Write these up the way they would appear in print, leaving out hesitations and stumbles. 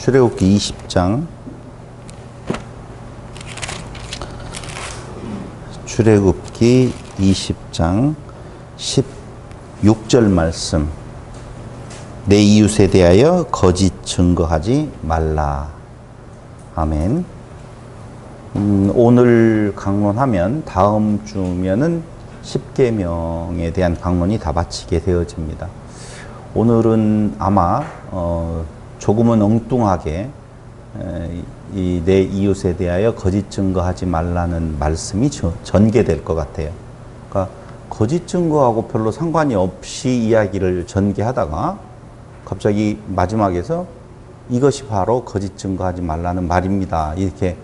출애굽기 20장 출애굽기 20장 16절 말씀. 내 이웃에 대하여 거짓 증거하지 말라. 아멘. 오늘 강론하면 다음 주면은 십계명에 대한 강론이 다 마치게 되어집니다. 오늘은 아마 조금은 엉뚱하게 이 내 이웃에 대하여 거짓 증거하지 말라는 말씀이 전개될 것 같아요. 그러니까 거짓 증거하고 별로 상관이 없이 이야기를 전개하다가 갑자기 마지막에서 이것이 바로 거짓 증거하지 말라는 말입니다. 이렇게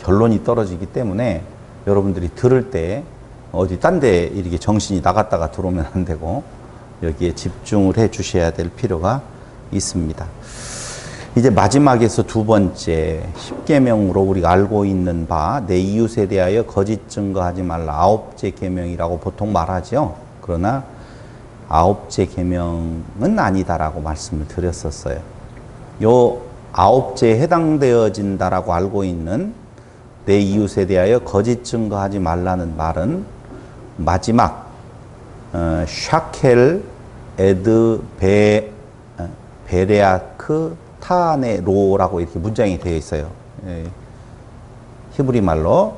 결론이 떨어지기 때문에 여러분들이 들을 때 어디 딴 데 이렇게 정신이 나갔다가 들어오면 안 되고 여기에 집중을 해 주셔야 될 필요가 있습니다. 이제 마지막에서 두 번째 십계명으로 우리가 알고 있는 바 내 이웃에 대하여 거짓 증거하지 말라 아홉째 계명이라고 보통 말하죠. 그러나 아홉째 계명은 아니다라고 말씀을 드렸었어요. 요 아홉째에 해당되어진다라고 알고 있는 내 이웃에 대하여 거짓 증거하지 말라는 말은 마지막 샤켈 에드 베레아크 타네로라고 이렇게 문장이 되어 있어요. 히브리 말로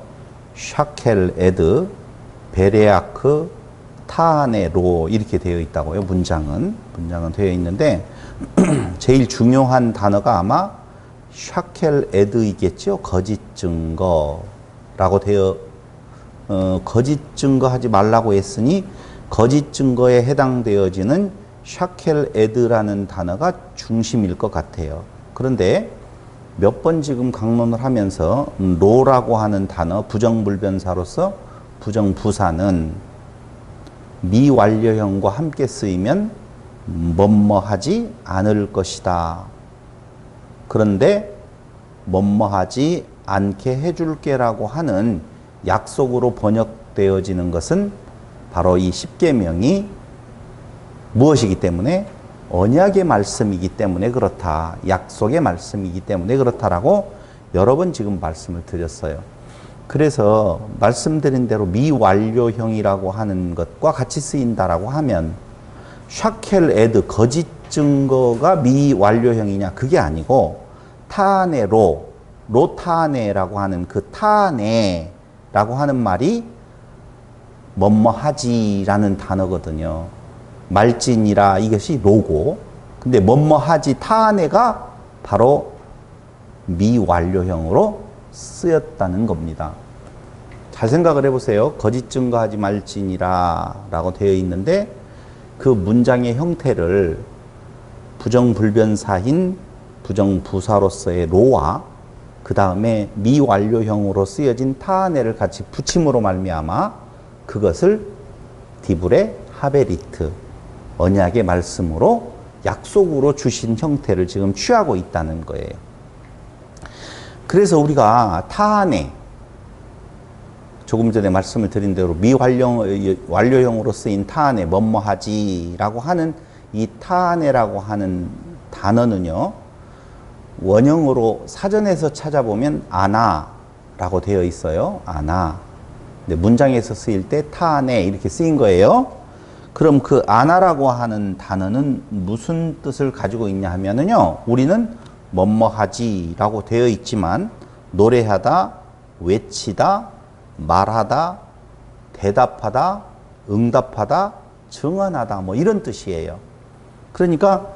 샤켈 에드 베레아크 타네로 이렇게 되어 있다고요. 문장은 되어 있는데 제일 중요한 단어가 아마 샤켈 에드이겠죠. 거짓 증거라고 되어 거짓 증거하지 말라고 했으니 거짓 증거에 해당되어지는 샤켈 에드라는 단어가 중심일 것 같아요. 그런데 몇 번 지금 강론을 하면서 로라고 하는 단어 부정불변사로서 부정부사는 미완료형과 함께 쓰이면 뭐뭐하지 않을 것이다. 그런데 뭐뭐하지 않게 해줄게라고 하는 약속으로 번역되어지는 것은 바로 이 십계명이 무엇이기 때문에 언약의 말씀이기 때문에 그렇다. 약속의 말씀이기 때문에 그렇다라고 여러 번 지금 말씀을 드렸어요. 그래서 말씀드린 대로 미완료형이라고 하는 것과 같이 쓰인다라고 하면 샤켈 에드 거짓 증거가 미완료형이냐 그게 아니고 타네로 로타네라고 하는 그 타네라고 하는 말이 뭐뭐하지라는 단어거든요. 말진이라 이것이 로고, 근데 뭐뭐하지 타네가 바로 미완료형으로 쓰였다는 겁니다. 잘 생각을 해보세요. 거짓 증거하지 말지니라 라고 되어 있는데 그 문장의 형태를 부정불변사인 부정부사로서의 로와 그 다음에 미완료형으로 쓰여진 타네를 같이 붙임으로 말미암아 그것을 디브레 하베리트 언약의 말씀으로 약속으로 주신 형태를 지금 취하고 있다는 거예요. 그래서 우리가 타네 조금 전에 말씀을 드린 대로 미완료형으로 쓰인 타네 뭐뭐하지라고 하는 이 타네라고 하는 단어는요 원형으로 사전에서 찾아보면 아나라고 되어 있어요. 아나. 근데 문장에서 쓰일 때 타네 이렇게 쓰인 거예요. 그럼 그 아나라고 하는 단어는 무슨 뜻을 가지고 있냐 하면은요 우리는 뭐뭐하지라고 되어 있지만 노래하다, 외치다, 말하다, 대답하다, 응답하다, 증언하다 뭐 이런 뜻이에요. 그러니까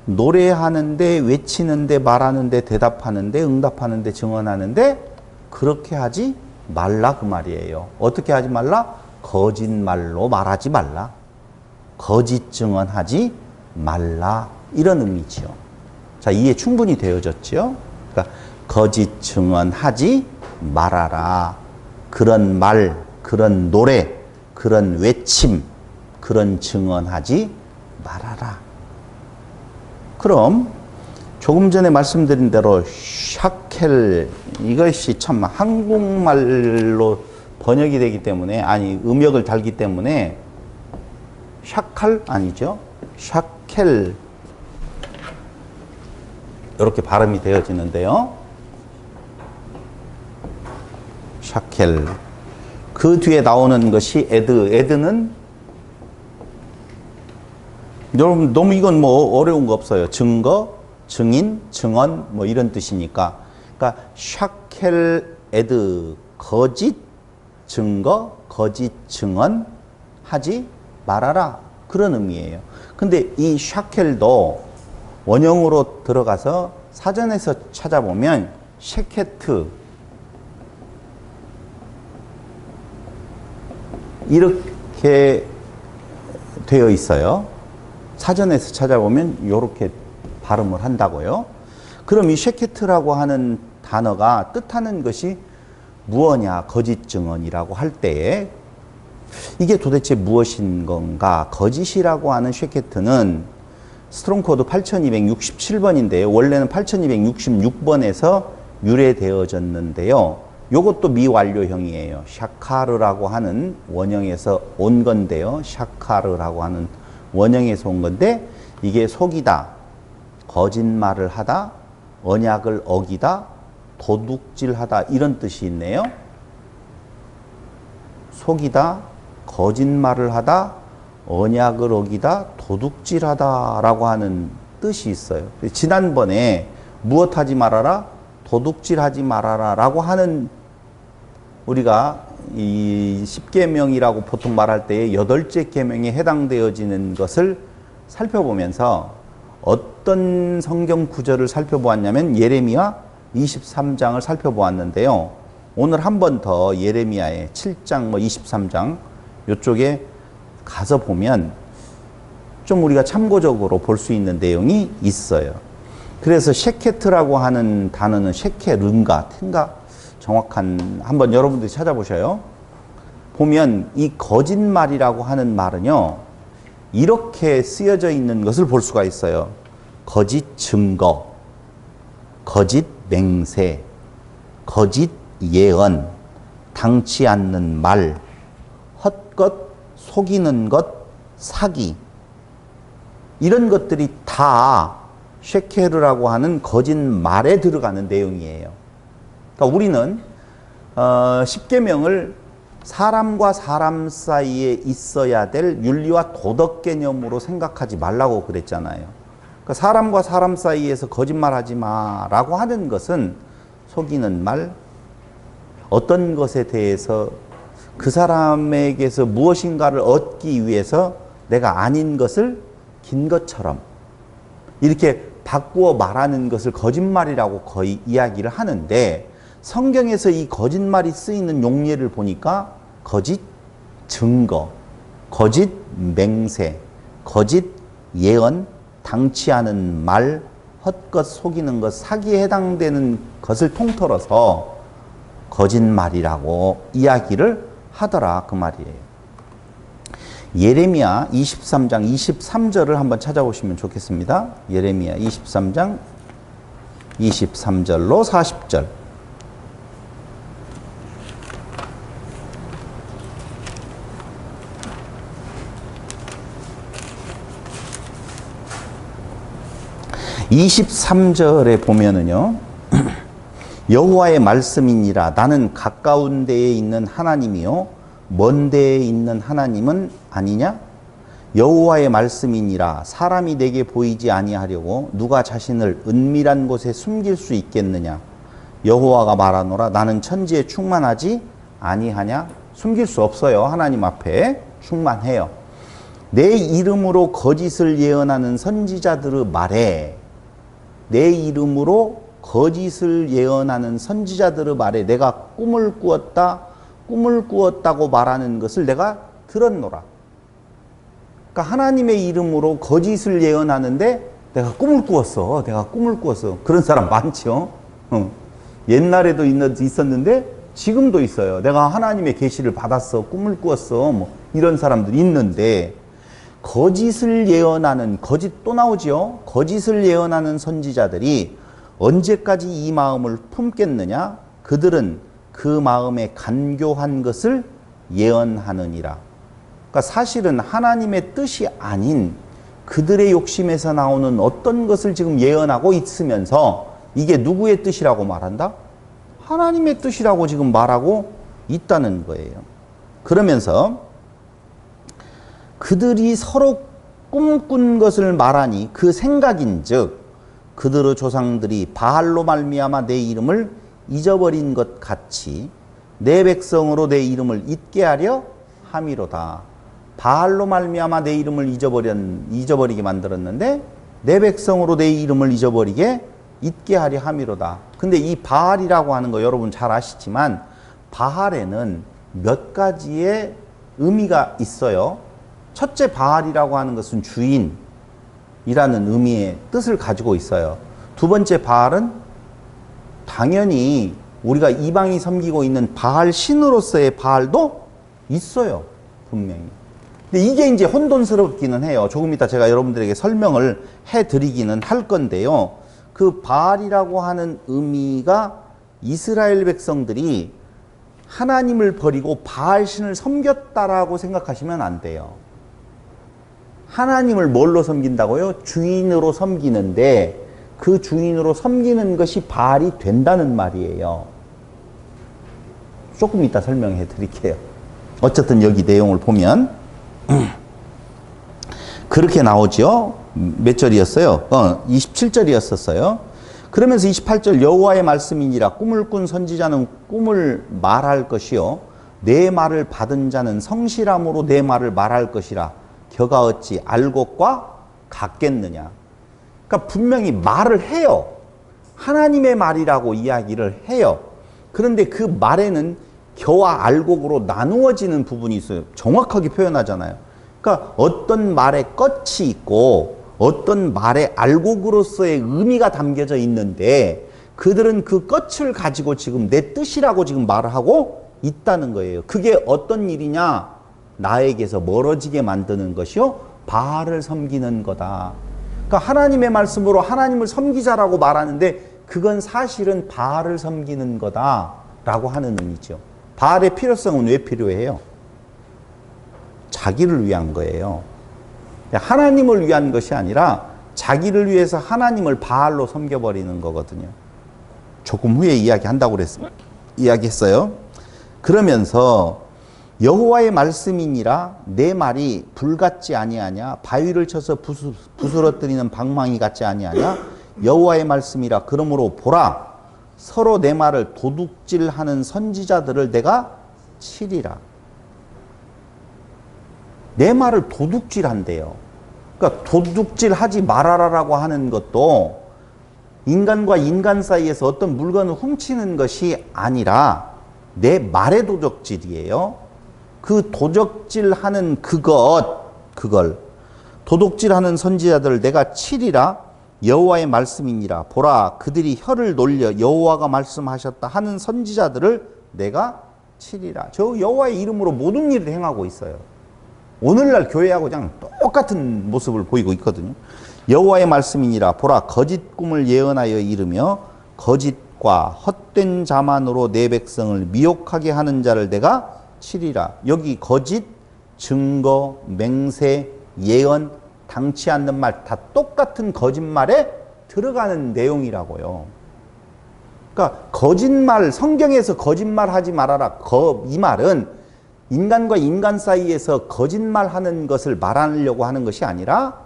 노래하는데, 외치는데, 말하는데, 대답하는데, 응답하는데, 증언하는데 그렇게 하지 말라 그 말이에요. 어떻게 하지 말라? 거짓말로 말하지 말라. 거짓 증언하지 말라. 이런 의미지요. 자, 이해 충분히 되어졌죠? 그러니까 거짓 증언하지 말아라. 그런 말, 그런 노래, 그런 외침, 그런 증언하지 말아라. 그럼 조금 전에 말씀드린 대로 샤켈 이것이 참 한국말로 번역이 되기 때문에 아니 음역을 달기 때문에 샤칼 아니죠? 샤켈 이렇게 발음이 되어지는데요. 샤켈. 그 뒤에 나오는 것이 에드. 에드는 여러분 너무 이건 뭐 어려운 거 없어요. 증거, 증인, 증언 뭐 이런 뜻이니까. 그러니까 샤켈 에드 거짓 증거, 거짓 증언 하지 말아라. 그런 의미예요. 근데 이 샤켈도 원형으로 들어가서 사전에서 찾아보면 셰케트 이렇게 되어 있어요. 사전에서 찾아보면 이렇게 발음을 한다고요. 그럼 이 셰케트라고 하는 단어가 뜻하는 것이 무엇냐? 거짓 증언이라고 할 때에 이게 도대체 무엇인 건가? 거짓이라고 하는 셰케트는 스트롱 코드 8267번인데요. 원래는 8266번에서 유래되어졌는데요. 요것도 미완료형이에요. 샤카르라고 하는 원형에서 온 건데요. 샤카르라고 하는 원형에서 온 건데 이게 속이다, 거짓말을 하다, 언약을 어기다, 도둑질하다 이런 뜻이 있네요. 속이다, 거짓말을 하다, 언약을 어기다, 도둑질하다 라고 하는 뜻이 있어요. 지난번에 무엇하지 말아라? 도둑질하지 말아라 라고 하는 우리가 이 10계명이라고 보통 말할 때에 8째 계명에 해당되어지는 것을 살펴보면서 어떤 성경 구절을 살펴보았냐면 예레미야 23장을 살펴보았는데요. 오늘 한 번 더 예레미야의 7장 23장 이쪽에 가서 보면 좀 우리가 참고적으로 볼 수 있는 내용이 있어요. 그래서 셰케트라고 하는 단어는 셰케른가 텐가 정확한 한번 여러분들이 찾아보셔요. 보면 이 거짓말이라고 하는 말은요. 이렇게 쓰여져 있는 것을 볼 수가 있어요. 거짓 증거, 거짓 맹세, 거짓 예언, 당치 않는 말, 헛것, 속이는 것, 사기 이런 것들이 다 셰케르라고 하는 거짓말에 들어가는 내용이에요. 그러니까 우리는 10계명을 사람과 사람 사이에 있어야 될 윤리와 도덕 개념으로 생각하지 말라고 그랬잖아요. 그러니까 사람과 사람 사이에서 거짓말하지 마라고 하는 것은 속이는 말, 어떤 것에 대해서 그 사람에게서 무엇인가를 얻기 위해서 내가 아닌 것을 긴 것처럼 이렇게 바꾸어 말하는 것을 거짓말이라고 거의 이야기를 하는데 성경에서 이 거짓말이 쓰이는 용례를 보니까 거짓 증거, 거짓 맹세, 거짓 예언, 당치 않은 말, 헛것 속이는 것, 사기에 해당되는 것을 통틀어서 거짓말이라고 이야기를 하더라 그 말이에요. 예레미야 23장 23절을 한번 찾아보시면 좋겠습니다. 예레미야 23장 23절로 40절. (23절에) 보면은요 여호와의 말씀이니라 나는 가까운 데에 있는 하나님이요 먼 데에 있는 하나님은 아니냐? 여호와의 말씀이니라 사람이 내게 보이지 아니하려고 누가 자신을 은밀한 곳에 숨길 수 있겠느냐? 여호와가 말하노라 나는 천지에 충만하지 아니하냐? 숨길 수 없어요. 하나님 앞에 충만해요. 내 이름으로 거짓을 예언하는 선지자들의 말에 내 이름으로 거짓을 예언하는 선지자들의 말에 내가 꿈을 꾸었다고 말하는 것을 내가 들었노라. 그러니까 하나님의 이름으로 거짓을 예언하는데 내가 꿈을 꾸었어. 그런 사람 많죠. 옛날에도 있었는데 지금도 있어요. 내가 하나님의 계시를 받았어. 꿈을 꾸었어. 뭐 이런 사람들이 있는데 거짓을 예언하는 거짓 또 나오죠. 거짓을 예언하는 선지자들이 언제까지 이 마음을 품겠느냐? 그들은 그 마음에 간교한 것을 예언하느니라. 그러니까 사실은 하나님의 뜻이 아닌 그들의 욕심에서 나오는 어떤 것을 지금 예언하고 있으면서 이게 누구의 뜻이라고 말한다? 하나님의 뜻이라고 지금 말하고 있다는 거예요. 그러면서 그들이 서로 꿈꾼 것을 말하니 그 생각인즉 그들의 조상들이 바알로 말미암아 내 이름을 잊어버린 것 같이 내 백성으로 내 이름을 잊게 하려 함이로다. 바알로 말미암아 내 이름을 잊어버리게 만들었는데 내 백성으로 내 이름을 잊게 하려 함이로다. 근데 이 바알이라고 하는 거 여러분 잘 아시지만 바알에는 몇 가지의 의미가 있어요. 첫째, 바알이라고 하는 것은 주인이라는 의미의 뜻을 가지고 있어요. 두 번째, 바알은 당연히 우리가 이방이 섬기고 있는 바알 신으로서의 바알도 있어요. 분명히. 근데 이게 이제 혼돈스럽기는 해요. 조금 이따 제가 여러분들에게 설명을 해드리기는 할 건데요. 그 바알이라고 하는 의미가 이스라엘 백성들이 하나님을 버리고 바알 신을 섬겼다라고 생각하시면 안 돼요. 하나님을 뭘로 섬긴다고요? 주인으로 섬기는데 그 주인으로 섬기는 것이 바알이 된다는 말이에요. 조금 이따 설명해 드릴게요. 어쨌든 여기 내용을 보면 그렇게 나오죠. 몇 절이었어요? 27절이었었어요. 그러면서 28절 여호와의 말씀이니라 꿈을 꾼 선지자는 꿈을 말할 것이요 내 말을 받은 자는 성실함으로 내 말을 말할 것이라 겨가 어찌 알곡과 같겠느냐. 그러니까 분명히 말을 해요. 하나님의 말이라고 이야기를 해요. 그런데 그 말에는 겨와 알곡으로 나누어지는 부분이 있어요. 정확하게 표현하잖아요. 그러니까 어떤 말에 끝이 있고 어떤 말에 알곡으로서의 의미가 담겨져 있는데 그들은 그 끝을 가지고 지금 내 뜻이라고 지금 말을 하고 있다는 거예요. 그게 어떤 일이냐? 나에게서 멀어지게 만드는 것이요 바알을 섬기는 거다. 그러니까 하나님의 말씀으로 하나님을 섬기자라고 말하는데 그건 사실은 바알을 섬기는 거다라고 하는 의미죠. 바알의 필요성은 왜 필요해요? 자기를 위한 거예요. 하나님을 위한 것이 아니라 자기를 위해서 하나님을 바알로 섬겨버리는 거거든요. 조금 후에 이야기했어요. 그러면서 여호와의 말씀이니라 내 말이 불같지 아니하냐 바위를 쳐서 부스러뜨리는 방망이 같지 아니하냐 여호와의 말씀이라 그러므로 보라 서로 내 말을 도둑질하는 선지자들을 내가 치리라. 내 말을 도둑질한대요. 그러니까 도둑질하지 말아라라고 하는 것도 인간과 인간 사이에서 어떤 물건을 훔치는 것이 아니라 내 말의 도둑질이에요. 그 도둑질하는 그걸 도둑질하는 선지자들을 내가 치리라. 여호와의 말씀이니라. 보라 그들이 혀를 놀려 여호와가 말씀하셨다 하는 선지자들을 내가 치리라. 저 여호와의 이름으로 모든 일을 행하고 있어요. 오늘날 교회하고 그냥 똑같은 모습을 보이고 있거든요. 여호와의 말씀이니라. 보라 거짓 꿈을 예언하여 이르며 거짓과 헛된 자만으로 내 백성을 미혹하게 하는 자를 내가 치리라. 여기 거짓, 증거, 맹세, 예언, 당치 않는 말 다 똑같은 거짓말에 들어가는 내용이라고요. 그러니까 거짓말, 성경에서 거짓말하지 말아라. 이 말은 인간과 인간 사이에서 거짓말하는 것을 말하려고 하는 것이 아니라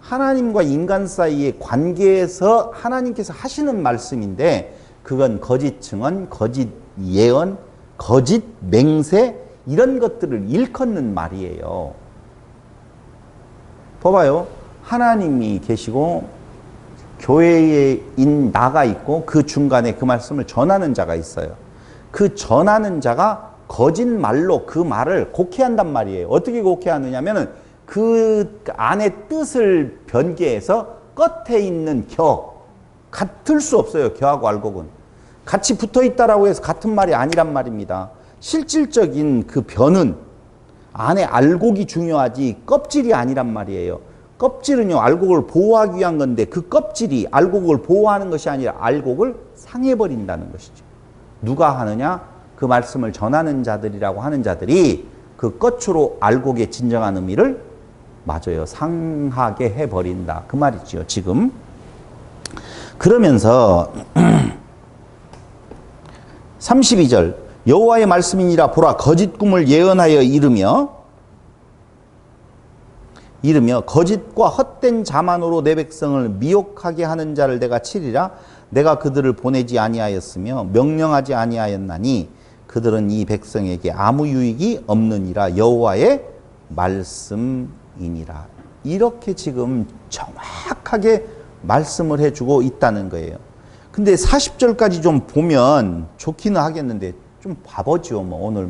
하나님과 인간 사이의 관계에서 하나님께서 하시는 말씀인데 그건 거짓 증언, 거짓 예언, 거짓 맹세 이런 것들을 일컫는 말이에요. 봐봐요. 하나님이 계시고 교회에 나가 있고 그 중간에 그 말씀을 전하는 자가 있어요. 그 전하는 자가 거짓말로 그 말을 곡해한단 말이에요. 어떻게 곡해하느냐면은 그 안에 뜻을 변개해서 끝에 있는 같을 수 없어요. 겨하고 알곡은. 같이 붙어 있다라고 해서 같은 말이 아니란 말입니다. 실질적인 그 변은 안에 알곡이 중요하지 껍질이 아니란 말이에요. 껍질은요, 알곡을 보호하기 위한 건데 그 껍질이 알곡을 보호하는 것이 아니라 알곡을 상해버린다는 것이죠. 누가 하느냐? 그 말씀을 전하는 자들이라고 하는 자들이 그 끝으로 알곡의 진정한 의미를 맞아요. 상하게 해버린다. 그 말이죠, 지금. 그러면서 32절 여호와의 말씀이니라 보라 거짓 꿈을 예언하여 이르며 거짓과 헛된 자만으로 내 백성을 미혹하게 하는 자를 내가 치리라. 내가 그들을 보내지 아니하였으며 명령하지 아니하였나니 그들은 이 백성에게 아무 유익이 없느니라. 여호와의 말씀이니라. 이렇게 지금 정확하게 말씀을 해주고 있다는 거예요. 근데 40절까지 좀 보면 좋기는 하겠는데 좀 바보죠. 오늘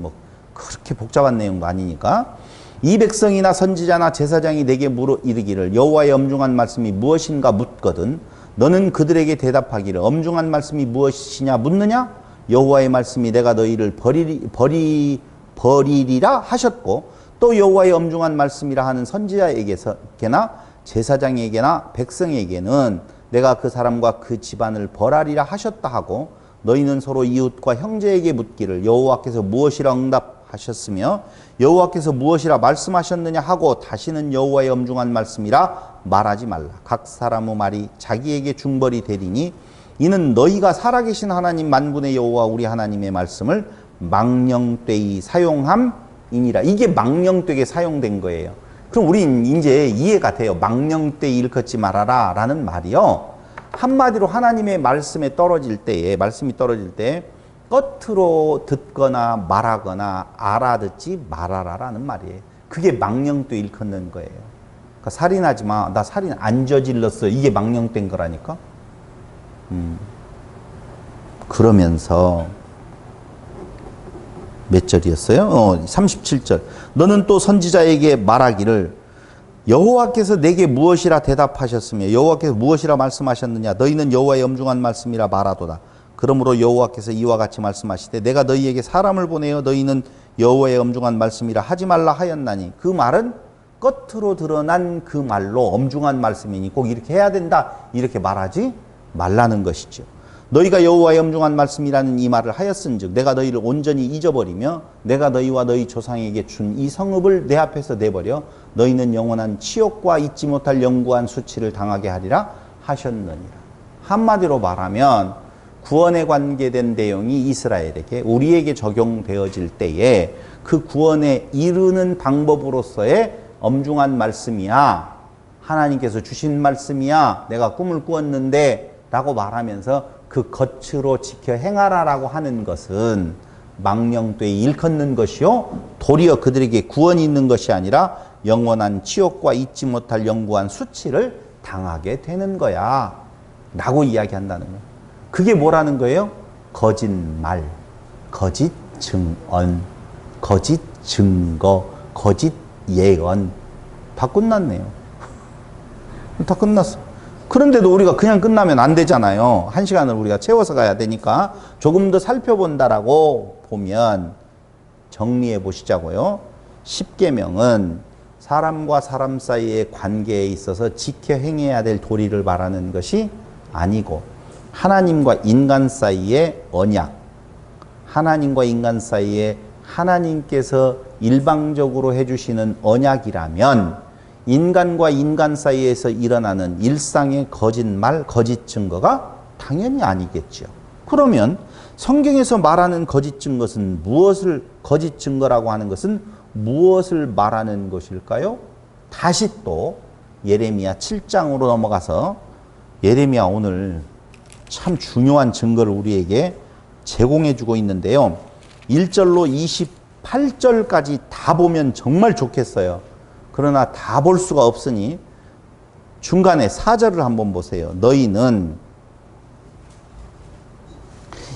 그렇게 복잡한 내용도 아니니까. 이 백성이나 선지자나 제사장이 내게 물어 이르기를 여호와의 엄중한 말씀이 무엇인가 묻거든 너는 그들에게 대답하기를 엄중한 말씀이 무엇이냐 묻느냐? 여호와의 말씀이 내가 너희를 버리리라 하셨고 또 여호와의 엄중한 말씀이라 하는 선지자에게나 제사장에게나 백성에게는 내가 그 사람과 그 집안을 벌하리라 하셨다 하고 너희는 서로 이웃과 형제에게 묻기를 여호와께서 무엇이라 응답하셨으며 여호와께서 무엇이라 말씀하셨느냐 하고 다시는 여호와의 엄중한 말씀이라 말하지 말라. 각 사람의 말이 자기에게 중벌이 되리니 이는 너희가 살아계신 하나님 만군의 여호와 우리 하나님의 말씀을 망령되이 사용함이니라. 이게 망령되게 사용된 거예요. 그럼 우린 이제 이해가 돼요. 망령되이 일컫지 말아라 라는 말이요. 한마디로 하나님의 말씀이 떨어질 때 겉으로 듣거나 말하거나 알아듣지 말아라라는 말이에요. 그게 망령되이 일컫는 거예요. 그러니까 살인하지 마. 나 살인 안 저질렀어. 이게 망령된 거라니까. 그러면서 몇 절이었어요? 37절. 너는 또 선지자에게 말하기를 여호와께서 내게 무엇이라 대답하셨으며 여호와께서 무엇이라 말씀하셨느냐 너희는 여호와의 엄중한 말씀이라 말하도다. 그러므로 여호와께서 이와 같이 말씀하시되 내가 너희에게 사람을 보내어 너희는 여호와의 엄중한 말씀이라 하지 말라 하였나니 그 말은 겉으로 드러난 그 말로 엄중한 말씀이니 꼭 이렇게 해야 된다 이렇게 말하지 말라는 것이죠. 너희가 여호와의 엄중한 말씀이라는 이 말을 하였은즉 내가 너희를 온전히 잊어버리며 내가 너희와 너희 조상에게 준 이 성읍을 내 앞에서 내버려 너희는 영원한 치욕과 잊지 못할 영구한 수치를 당하게 하리라 하셨느니라. 한마디로 말하면 구원에 관계된 내용이 이스라엘에게 우리에게 적용되어질 때에 그 구원에 이르는 방법으로서의 엄중한 말씀이야. 하나님께서 주신 말씀이야. 내가 꿈을 꾸었는데 라고 말하면서 그 겉으로 지켜 행하라라고 하는 것은 망령되이 일컫는 것이요 도리어 그들에게 구원이 있는 것이 아니라 영원한 치욕과 잊지 못할 영구한 수치를 당하게 되는 거야 라고 이야기한다는 거예요. 그게 뭐라는 거예요? 거짓말, 거짓 증언, 거짓 증거, 거짓 예언. 다 끝났네요. 다 끝났어. 그런데도 우리가 그냥 끝나면 안 되잖아요. 한 시간을 우리가 채워서 가야 되니까 조금 더 살펴본다라고 보면 정리해 보시자고요. 10계명은 사람과 사람 사이의 관계에 있어서 지켜 행해야 될 도리를 말하는 것이 아니고 하나님과 인간 사이의 언약, 하나님과 인간 사이에 하나님께서 일방적으로 해주시는 언약이라면 인간과 인간 사이에서 일어나는 일상의 거짓말, 거짓 증거가 당연히 아니겠죠. 그러면 성경에서 말하는 거짓 증거는 거짓 증거라고 하는 것은 무엇을 말하는 것일까요? 다시 또 예레미야 7장으로 넘어가서 예레미야 오늘 참 중요한 증거를 우리에게 제공해 주고 있는데요. 1절로 28절까지 다 보면 정말 좋겠어요. 그러나 다 볼 수가 없으니 중간에 4절을 한번 보세요. 너희는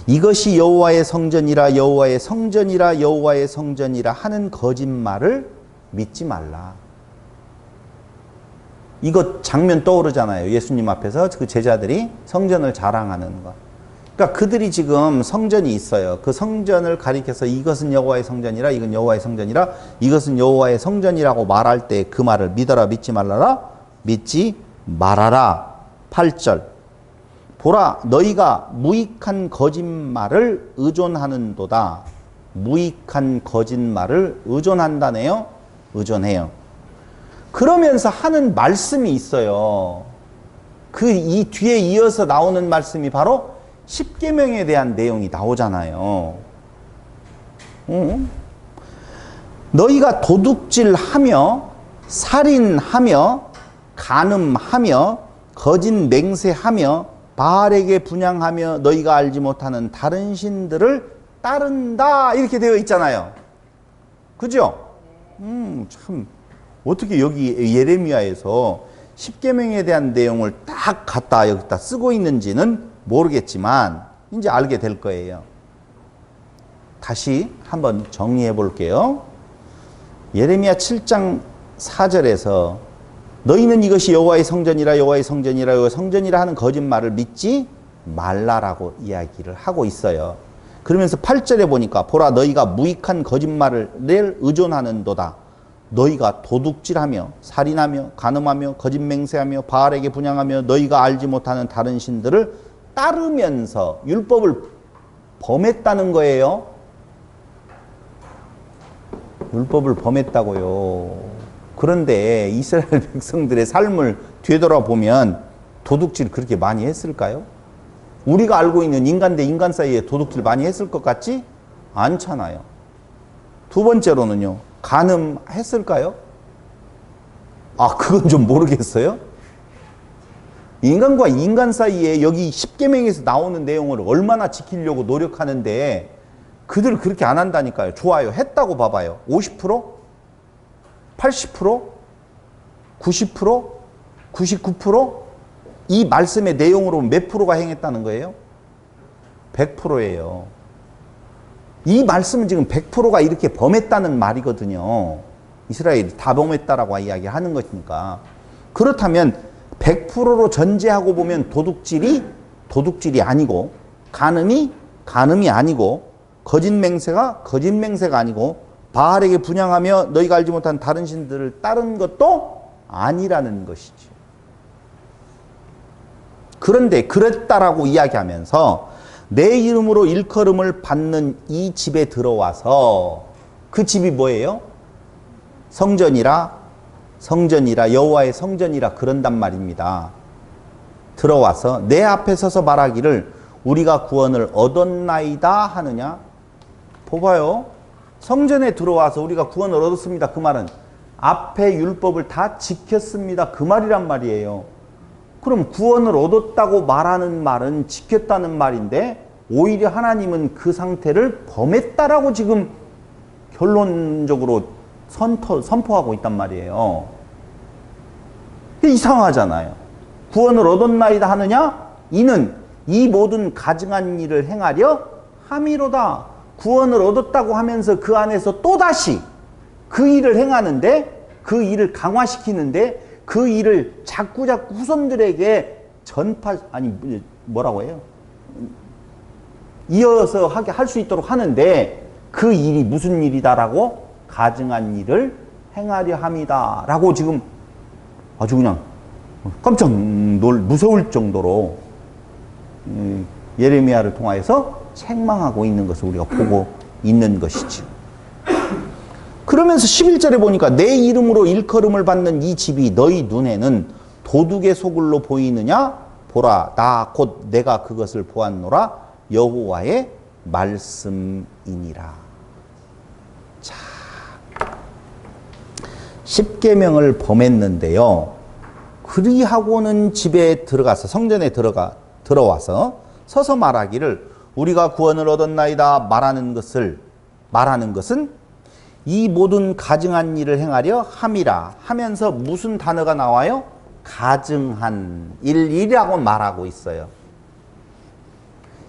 이것이 여호와의 성전이라 여호와의 성전이라 여호와의 성전이라 하는 거짓말을 믿지 말라. 이거 장면 떠오르잖아요. 예수님 앞에서 그 제자들이 성전을 자랑하는 것. 그러니까 그들이 지금 성전이 있어요. 그 성전을 가리켜서 이것은 여호와의 성전이라 이건 여호와의 성전이라 이것은 여호와의 성전이라고 말할 때 그 말을 믿어라 믿지 말라라 믿지 말아라. 8절 보라 너희가 무익한 거짓말을 의존하는도다. 무익한 거짓말을 의존한다네요. 의존해요. 그러면서 하는 말씀이 있어요. 그 이 뒤에 이어서 나오는 말씀이 바로 십계명에 대한 내용이 나오잖아요. 너희가 도둑질하며 살인하며 간음하며 거짓 맹세하며 바알에게 분향하며 너희가 알지 못하는 다른 신들을 따른다 이렇게 되어 있잖아요. 그죠? 참 어떻게 여기 예레미야에서 십계명에 대한 내용을 딱 갖다 여기다 쓰고 있는지는 모르겠지만 이제 알게 될 거예요. 다시 한번 정리해 볼게요. 예레미야 7장 4절에서 너희는 이것이 여호와의 성전이라 여호와의 성전이라 여호와의 성전이라 하는 거짓말을 믿지 말라라고 이야기를 하고 있어요. 그러면서 8절에 보니까 보라 너희가 무익한 거짓말을 의존하는도다. 너희가 도둑질하며 살인하며 간음하며 거짓 맹세하며 바알에게 분향하며 너희가 알지 못하는 다른 신들을 따르면서 율법을 범했다는 거예요. 율법을 범했다고요. 그런데 이스라엘 백성들의 삶을 되돌아보면 도둑질 그렇게 많이 했을까요? 우리가 알고 있는 인간 대 인간 사이에 도둑질 많이 했을 것 같지? 않잖아요. 두 번째로는요. 간음했을까요? 그건 좀 모르겠어요. 인간과 인간 사이에 여기 십계명에서 나오는 내용을 얼마나 지키려고 노력하는데 그들 그렇게 안 한다니까요. 좋아요. 했다고 봐봐요. 50%? 80%? 90%? 99%? 이 말씀의 내용으로 몇 프로가 행했다는 거예요? 100%예요. 이 말씀은 지금 100%가 이렇게 범했다는 말이거든요. 이스라엘이 다 범했다라고 이야기하는 것이니까. 그렇다면 100%로 전제하고 보면 도둑질이 아니고 간음이 아니고 거짓 맹세가 아니고 바알에게 분향하며 너희가 알지 못한 다른 신들을 따른 것도 아니라는 것이지. 그런데 그랬다라고 이야기하면서 내 이름으로 일컬음을 받는 이 집에 들어와서 그 집이 뭐예요? 성전이라 여호와의 성전이라 그런단 말입니다. 들어와서 내 앞에 서서 말하기를 우리가 구원을 얻었나이다 하느냐? 봐봐요. 성전에 들어와서 우리가 구원을 얻었습니다. 그 말은 앞에 율법을 다 지켰습니다. 그 말이란 말이에요. 그럼 구원을 얻었다고 말하는 말은 지켰다는 말인데 오히려 하나님은 그 상태를 범했다라고 지금 결론적으로 선포하고 있단 말이에요. 이상하잖아요. 구원을 얻었나이다 하느냐? 이는 이 모든 가증한 일을 행하려 함이로다. 구원을 얻었다고 하면서 그 안에서 또다시 그 일을 행하는데 그 일을 강화시키는데 그 일을 자꾸 후손들에게 뭐라고 해요? 이어서 하게 할 수 있도록 하는데 그 일이 무슨 일이다라고? 가증한 일을 행하려 함이다. 라고 지금 아주 그냥 깜짝 무서울 정도로 예레미야를 통하여서 책망하고 있는 것을 우리가 보고 있는 것이죠. 그러면서 11절에 보니까 내 이름으로 일컬음을 받는 이 집이 너희 눈에는 도둑의 소굴로 보이느냐? 보라, 나 곧 내가 그것을 보았노라. 여호와의 말씀이니라. 자, 십계명을 범했는데요. 그리하고는 집에 들어가서 성전에 들어와서 서서 말하기를 우리가 구원을 얻었나이다 말하는 것은 이 모든 가증한 일을 행하려 함이라 하면서 무슨 단어가 나와요? 가증한 일이라고 말하고 있어요.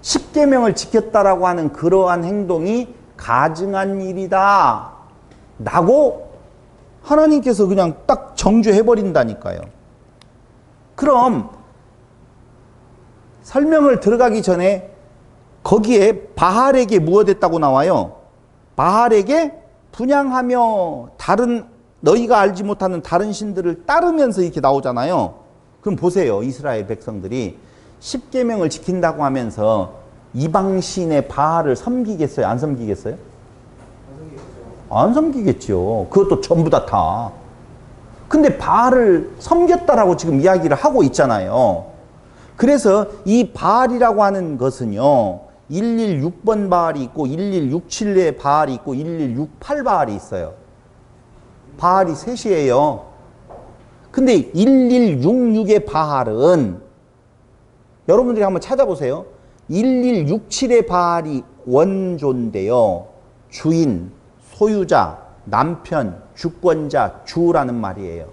십계명을 지켰다라고 하는 그러한 행동이 가증한 일이다 라고 하나님께서 그냥 딱 정죄해버린다니까요. 그럼 설명을 들어가기 전에 거기에 바알에게 무엇했다고 나와요? 바알에게 분향하며 너희가 알지 못하는 다른 신들을 따르면서 이렇게 나오잖아요. 그럼 보세요. 이스라엘 백성들이 십계명을 지킨다고 하면서 이방신의 바알을 섬기겠어요? 안 섬기겠어요? 안 섬기겠죠. 그것도 전부 다. 근데 바알을 섬겼다라고 지금 이야기를 하고 있잖아요. 그래서 이 바알이라고 하는 것은요, 116번 바알이 있고 1167의 바알이 있고 1168 바알이 있어요. 바알이 셋이에요. 근데 1166의 바알은 여러분들이 한번 찾아보세요. 1167의 바알이 원조인데요. 주인, 소유자, 남편, 주권자, 주라는 말이에요.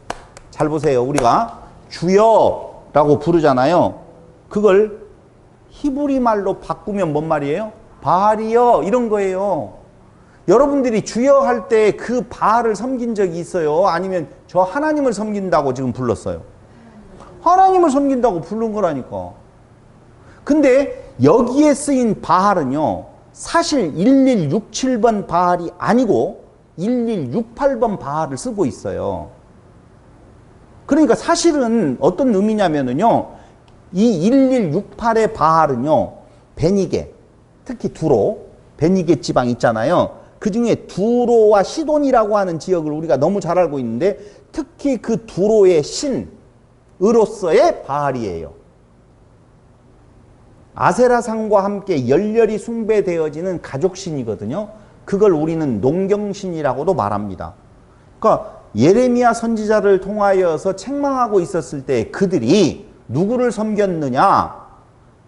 잘 보세요. 우리가 주여라고 부르잖아요. 그걸 히브리 말로 바꾸면 뭔 말이에요? 바알이여 이런 거예요. 여러분들이 주여 할 때 그 바알을 섬긴 적이 있어요? 아니면 저 하나님을 섬긴다고 지금 불렀어요? 하나님을 섬긴다고 부른 거라니까. 근데 여기에 쓰인 바알은요, 사실 1167번 바알이 아니고 1168번 바알을 쓰고 있어요. 그러니까 사실은 어떤 의미냐면은요, 이 1168의 바알은요, 베니게, 특히 두로, 베니게 지방 있잖아요. 그 중에 두로와 시돈이라고 하는 지역을 우리가 너무 잘 알고 있는데, 특히 그 두로의 신으로서의 바알이에요. 아세라상과 함께 열렬히 숭배되어지는 가족신이거든요. 그걸 우리는 농경신이라고도 말합니다. 그러니까 예레미야 선지자를 통하여서 책망하고 있었을 때 그들이 누구를 섬겼느냐?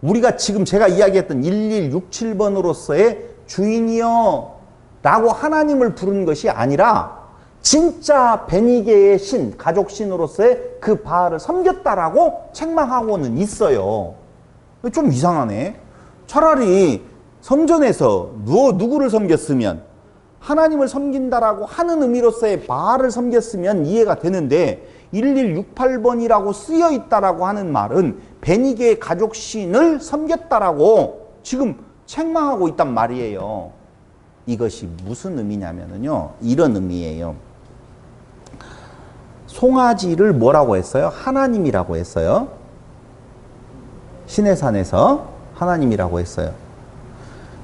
우리가 지금 제가 이야기했던 1167번으로서의 주인이여 라고 하나님을 부른 것이 아니라 진짜 베니게의 신, 가족신으로서의 그 바알을 섬겼다라고 책망하고는 있어요. 좀 이상하네. 차라리 성전에서 누구를 섬겼으면 하나님을 섬긴다라고 하는 의미로서의 바알을 섬겼으면 이해가 되는데 1168번이라고 쓰여 있다라고 하는 말은 베니게의 가족신을 섬겼다라고 지금 책망하고 있단 말이에요. 이것이 무슨 의미냐면요, 이런 의미예요. 송아지를 뭐라고 했어요? 하나님이라고 했어요. 시내산에서 하나님이라고 했어요.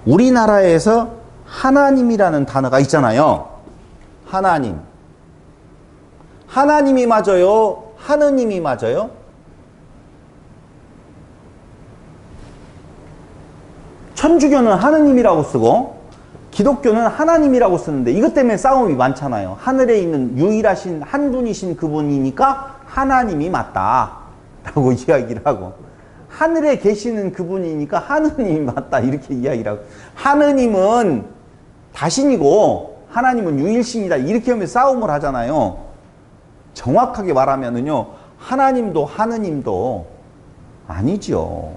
우리나라에서 하나님이라는 단어가 있잖아요. 하나님. 하나님이 맞아요? 하느님이 맞아요? 천주교는 하느님이라고 쓰고 기독교는 하나님이라고 쓰는데 이것 때문에 싸움이 많잖아요. 하늘에 있는 유일하신 한 분이신 그분이니까 하나님이 맞다 라고 이야기를 하고, 하늘에 계시는 그분이니까 하느님이 맞다 이렇게 이야기를 하고, 하느님은 다신이고 하나님은 유일신이다 이렇게 하면 싸움을 하잖아요. 정확하게 말하면은요, 하나님도 하느님도 아니죠.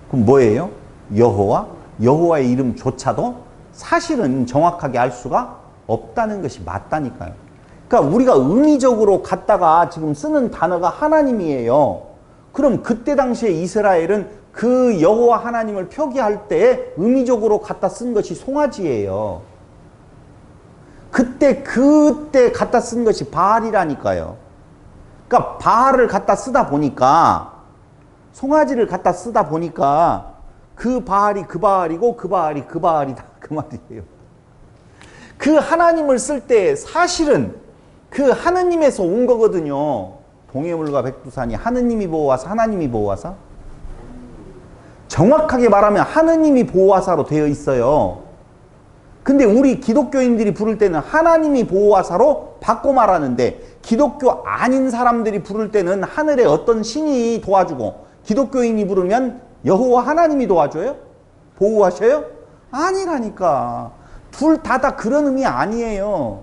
그럼 뭐예요? 여호와? 여호와의 이름조차도 사실은 정확하게 알 수가 없다는 것이 맞다니까요. 그러니까 우리가 의미적으로 갖다가 지금 쓰는 단어가 하나님이에요. 그럼 그때 당시에 이스라엘은 그 여호와 하나님을 표기할 때 의미적으로 갖다 쓴 것이 송아지예요. 그때 갖다 쓴 것이 바알이라니까요. 그러니까 바알을 갖다 쓰다 보니까, 송아지를 갖다 쓰다 보니까 그 바알이 그 바알이고 그 바알이 그 바알이다 그 말이에요. 그 하나님을 쓸 때 사실은 그 하느님에서 온 거거든요. 동해물과 백두산이 하느님이 보호하사 하나님이 보호하사? 정확하게 말하면 하느님이 보호하사로 되어 있어요. 근데 우리 기독교인들이 부를 때는 하나님이 보호하사로 바꿔 말하는데, 기독교 아닌 사람들이 부를 때는 하늘에 어떤 신이 도와주고, 기독교인이 부르면 여호와 하나님이 도와줘요? 보호하셔요? 아니라니까. 둘 다 그런 의미 아니에요.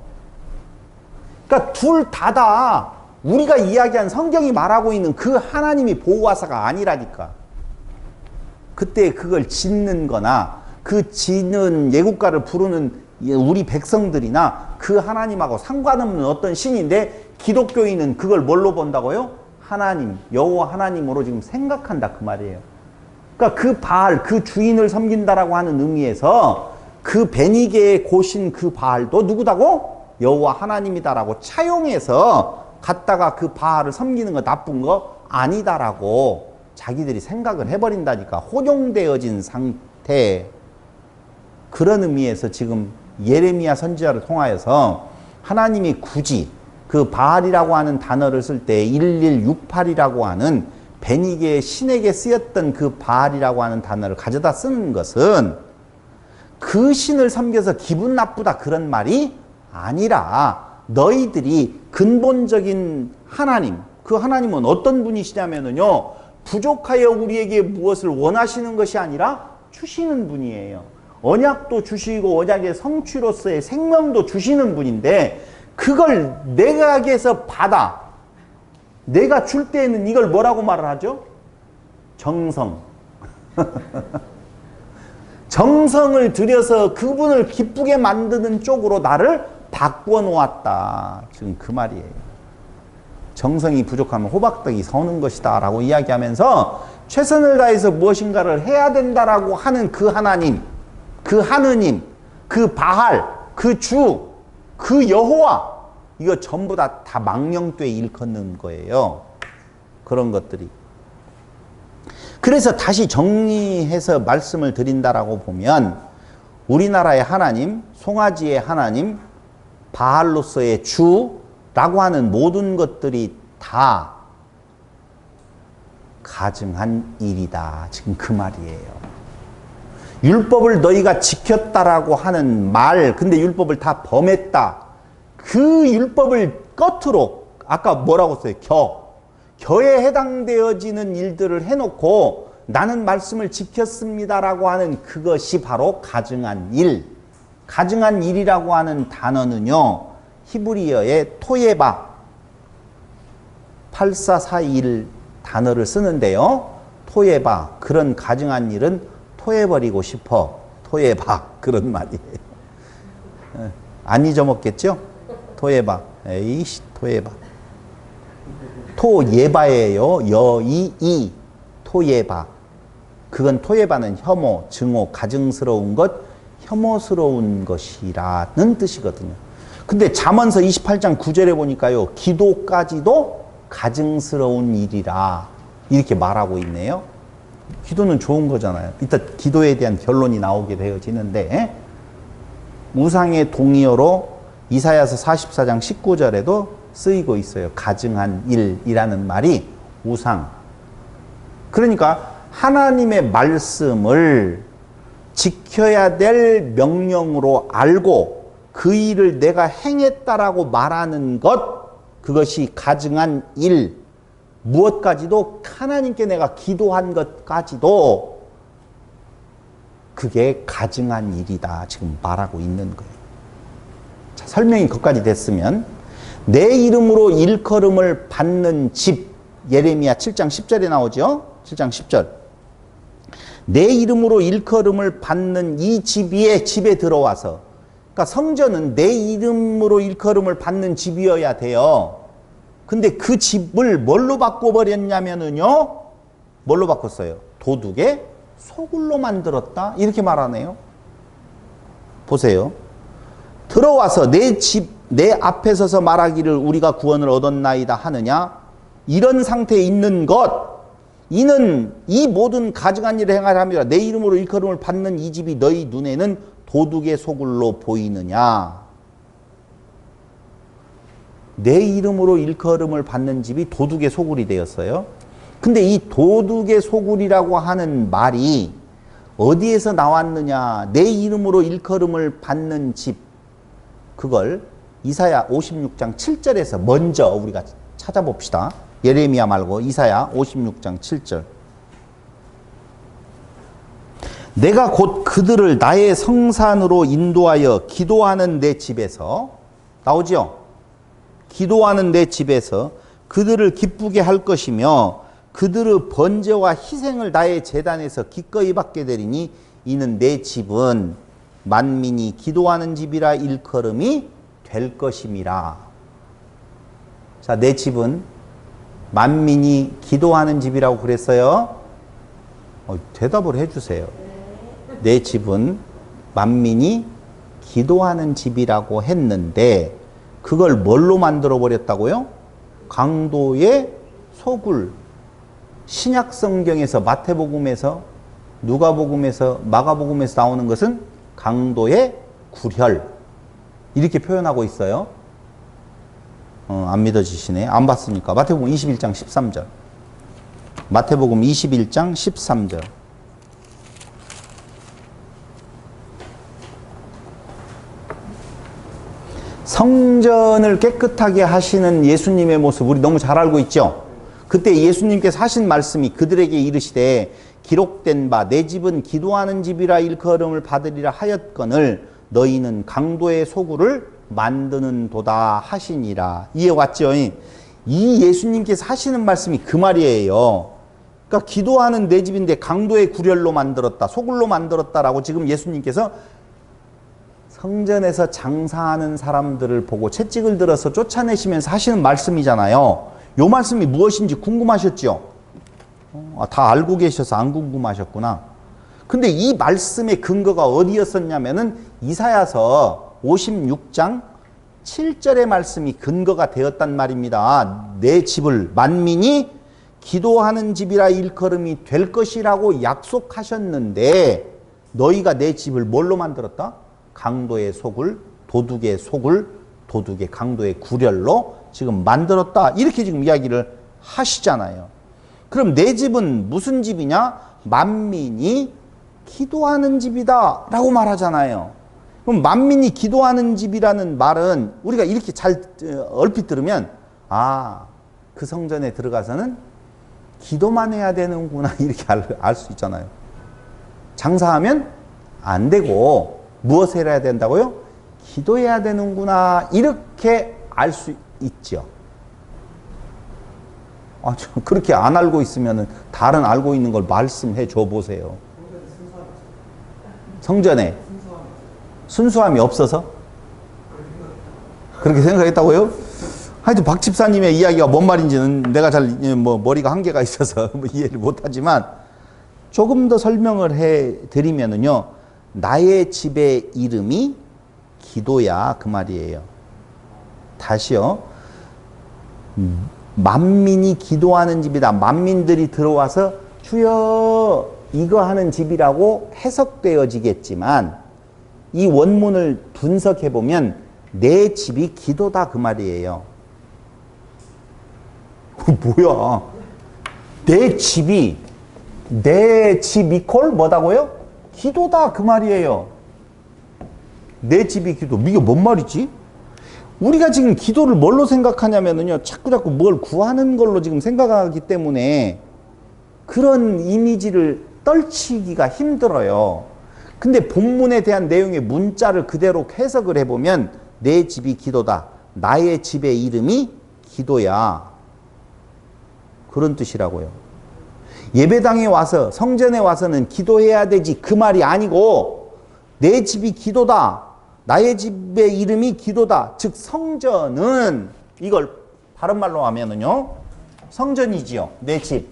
그러니까 둘 다 우리가 이야기한 성경이 말하고 있는 그 하나님이 보호하사가 아니라니까. 그때 그걸 짓는 거나 그 지는 예국가를 부르는 우리 백성들이나 그 하나님하고 상관없는 어떤 신인데, 기독교인은 그걸 뭘로 본다고요? 하나님, 여호와 하나님으로 지금 생각한다 그 말이에요. 그러니까 그 바알, 그 주인을 섬긴다라고 하는 의미에서 그 베니게의 고신 그 바알도 누구다고? 여호와 하나님이다라고 차용해서 갖다가 그 바알을 섬기는 거 나쁜 거 아니다라고 자기들이 생각을 해버린다니까. 혼용되어진 상태. 그런 의미에서 지금 예레미야 선지자를 통하여서 하나님이 굳이 그 바알이라고 하는 단어를 쓸 때 1168이라고 하는 베니게의 신에게 쓰였던 그 바알이라고 하는 단어를 가져다 쓰는 것은 그 신을 섬겨서 기분 나쁘다 그런 말이 아니라 너희들이 근본적인 하나님, 그 하나님은 어떤 분이시냐면요, 부족하여 우리에게 무엇을 원하시는 것이 아니라 주시는 분이에요. 언약도 주시고 언약의 성취로서의 생명도 주시는 분인데 그걸 내가에게서 받아 내가 줄 때에는 이걸 뭐라고 말을 하죠? 정성. 정성을 들여서 그분을 기쁘게 만드는 쪽으로 나를 바꾸어 놓았다. 지금 그 말이에요. 정성이 부족하면 호박떡이 서는 것이다 라고 이야기하면서 최선을 다해서 무엇인가를 해야 된다라고 하는 그 하나님, 그 하느님, 그 바알, 그 주, 그 여호와, 이거 전부 다 망령되이 일컫는 거예요. 그런 것들이. 그래서 다시 정리해서 말씀을 드린다라고 보면 우리나라의 하나님, 송아지의 하나님, 바알로서의 주라고 하는 모든 것들이 다 가증한 일이다. 지금 그 말이에요. 율법을 너희가 지켰다라고 하는 말, 근데 율법을 다 범했다. 그 율법을 끝으로 아까 뭐라고 써요? 겨에 해당되어지는 일들을 해놓고 나는 말씀을 지켰습니다라고 하는 그것이 바로 가증한 일. 가증한 일이라고 하는 단어는요, 히브리어의 토예바 8441 단어를 쓰는데요. 토예바, 그런 가증한 일은 토해버리고 싶어. 토예바, 그런 말이에요. 안 잊어먹겠죠? 토예바. 에이씨, 토예바. 토예바예요. 여이이. 토예바. 그건 토예바는 혐오, 증오, 가증스러운 것, 혐오스러운 것이라는 뜻이거든요. 근데 잠언서 28장 9절에 보니까요, 기도까지도 가증스러운 일이라 이렇게 말하고 있네요. 기도는 좋은 거잖아요. 이따 기도에 대한 결론이 나오게 되어지는데, 우상의 동의어로 이사야서 44장 19절에도 쓰이고 있어요. 가증한 일이라는 말이 우상. 그러니까 하나님의 말씀을 지켜야 될 명령으로 알고 그 일을 내가 행했다라고 말하는 것, 그것이 가증한 일. 무엇까지도 하나님께 내가 기도한 것까지도 그게 가증한 일이다. 지금 말하고 있는 거예요. 자, 설명이 거기까지 됐으면 내 이름으로 일컬음을 받는 집, 예레미야 7장 10절에 나오죠. 7장 10절. 내 이름으로 일컬음을 받는 이 집에 들어와서, 그러니까 성전은 내 이름으로 일컬음을 받는 집이어야 돼요. 근데 그 집을 뭘로 바꿔버렸냐면은요, 뭘로 바꿨어요? 도둑의 소굴로 만들었다? 이렇게 말하네요. 보세요. 들어와서 내 집, 내 앞에 서서 말하기를 우리가 구원을 얻었나이다 하느냐? 이런 상태에 있는 것, 이는 이 모든 가증한 일을 행하려 함이라. 내 이름으로 일컬음을 받는 이 집이 너희 눈에는 도둑의 소굴로 보이느냐? 내 이름으로 일컬음을 받는 집이 도둑의 소굴이 되었어요. 근데 이 도둑의 소굴이라고 하는 말이 어디에서 나왔느냐? 내 이름으로 일컬음을 받는 집, 그걸 이사야 56장 7절에서 먼저 우리가 찾아봅시다. 예레미야 말고 이사야 56장 7절. 내가 곧 그들을 나의 성산으로 인도하여 기도하는 내 집에서, 나오죠? 기도하는 내 집에서 그들을 기쁘게 할 것이며 그들의 번제와 희생을 나의 제단에서 기꺼이 받게 되리니 이는 내 집은 만민이 기도하는 집이라 일컬음이 될 것임이라. 자, 내 집은 만민이 기도하는 집이라고 그랬어요. 대답을 해주세요. 내 집은 만민이 기도하는 집이라고 했는데 그걸 뭘로 만들어 버렸다고요? 강도의 소굴. 신약 성경에서, 마태복음에서, 누가복음에서, 마가복음에서 나오는 것은 강도의 구혈. 이렇게 표현하고 있어요. 안 믿어지시네. 안 봤으니까. 마태복음 21장 13절. 마태복음 21장 13절. 성전을 깨끗하게 하시는 예수님의 모습 우리 너무 잘 알고 있죠? 그때 예수님께서 하신 말씀이 그들에게 이르시되 기록된 바 내 집은 기도하는 집이라 일컬음을 받으리라 하였거늘 너희는 강도의 소굴을 만드는 도다 하시니라. 이해 왔죠? 이 예수님께서 하시는 말씀이 그 말이에요. 그러니까 기도하는 내 집인데 강도의 구렬로 만들었다, 소굴로 만들었다라고 지금 예수님께서 성전에서 장사하는 사람들을 보고 채찍을 들어서 쫓아내시면서 하시는 말씀이잖아요. 요 말씀이 무엇인지 궁금하셨죠? 다 알고 계셔서 안 궁금하셨구나. 근데 이 말씀의 근거가 어디였었냐면은 이사야서 56장 7절의 말씀이 근거가 되었단 말입니다. 내 집을 만민이 기도하는 집이라 일컬음이 될 것이라고 약속하셨는데 너희가 내 집을 뭘로 만들었다? 강도의 소굴, 도둑의 소굴, 도둑의 강도의 구렬로 지금 만들었다. 이렇게 지금 이야기를 하시잖아요. 그럼 내 집은 무슨 집이냐? 만민이 기도하는 집이다 라고 말하잖아요. 그럼 만민이 기도하는 집이라는 말은 우리가 이렇게 잘 얼핏 들으면 그 성전에 들어가서는 기도만 해야 되는구나 이렇게 알 수 있잖아요. 장사하면 안 되고 무엇을 해야 된다고요? 기도해야 되는구나 이렇게 알 수 있죠. 그렇게 안 알고 있으면 다른 알고 있는 걸 말씀해 줘 보세요. 성전에 순수함이 없어서? 그렇게 생각했다고요? 하여튼 박 집사님의 이야기가 뭔 말인지는 내가 잘 머리가 한계가 있어서 이해를 못하지만 조금 더 설명을 해드리면은요, 나의 집의 이름이 기도야 그 말이에요. 다시요. 만민이 기도하는 집이다. 만민들이 들어와서 주여 이거 하는 집이라고 해석되어지겠지만 이 원문을 분석해 보면 내 집이 기도다 그 말이에요. 뭐야? 내 집이 내 집 이퀄 뭐다고요? 기도다 그 말이에요. 내 집이 기도. 이게 뭔 말이지? 우리가 지금 기도를 뭘로 생각하냐면요, 자꾸 뭘 구하는 걸로 지금 생각하기 때문에 그런 이미지를 떨치기가 힘들어요. 근데 본문에 대한 내용의 문자를 그대로 해석을 해보면 내 집이 기도다. 나의 집의 이름이 기도야. 그런 뜻이라고요. 예배당에 와서 성전에 와서는 기도해야 되지 그 말이 아니고 내 집이 기도다. 나의 집의 이름이 기도다. 즉 성전은 이걸 바른말로 하면은요, 성전이지요. 내 집.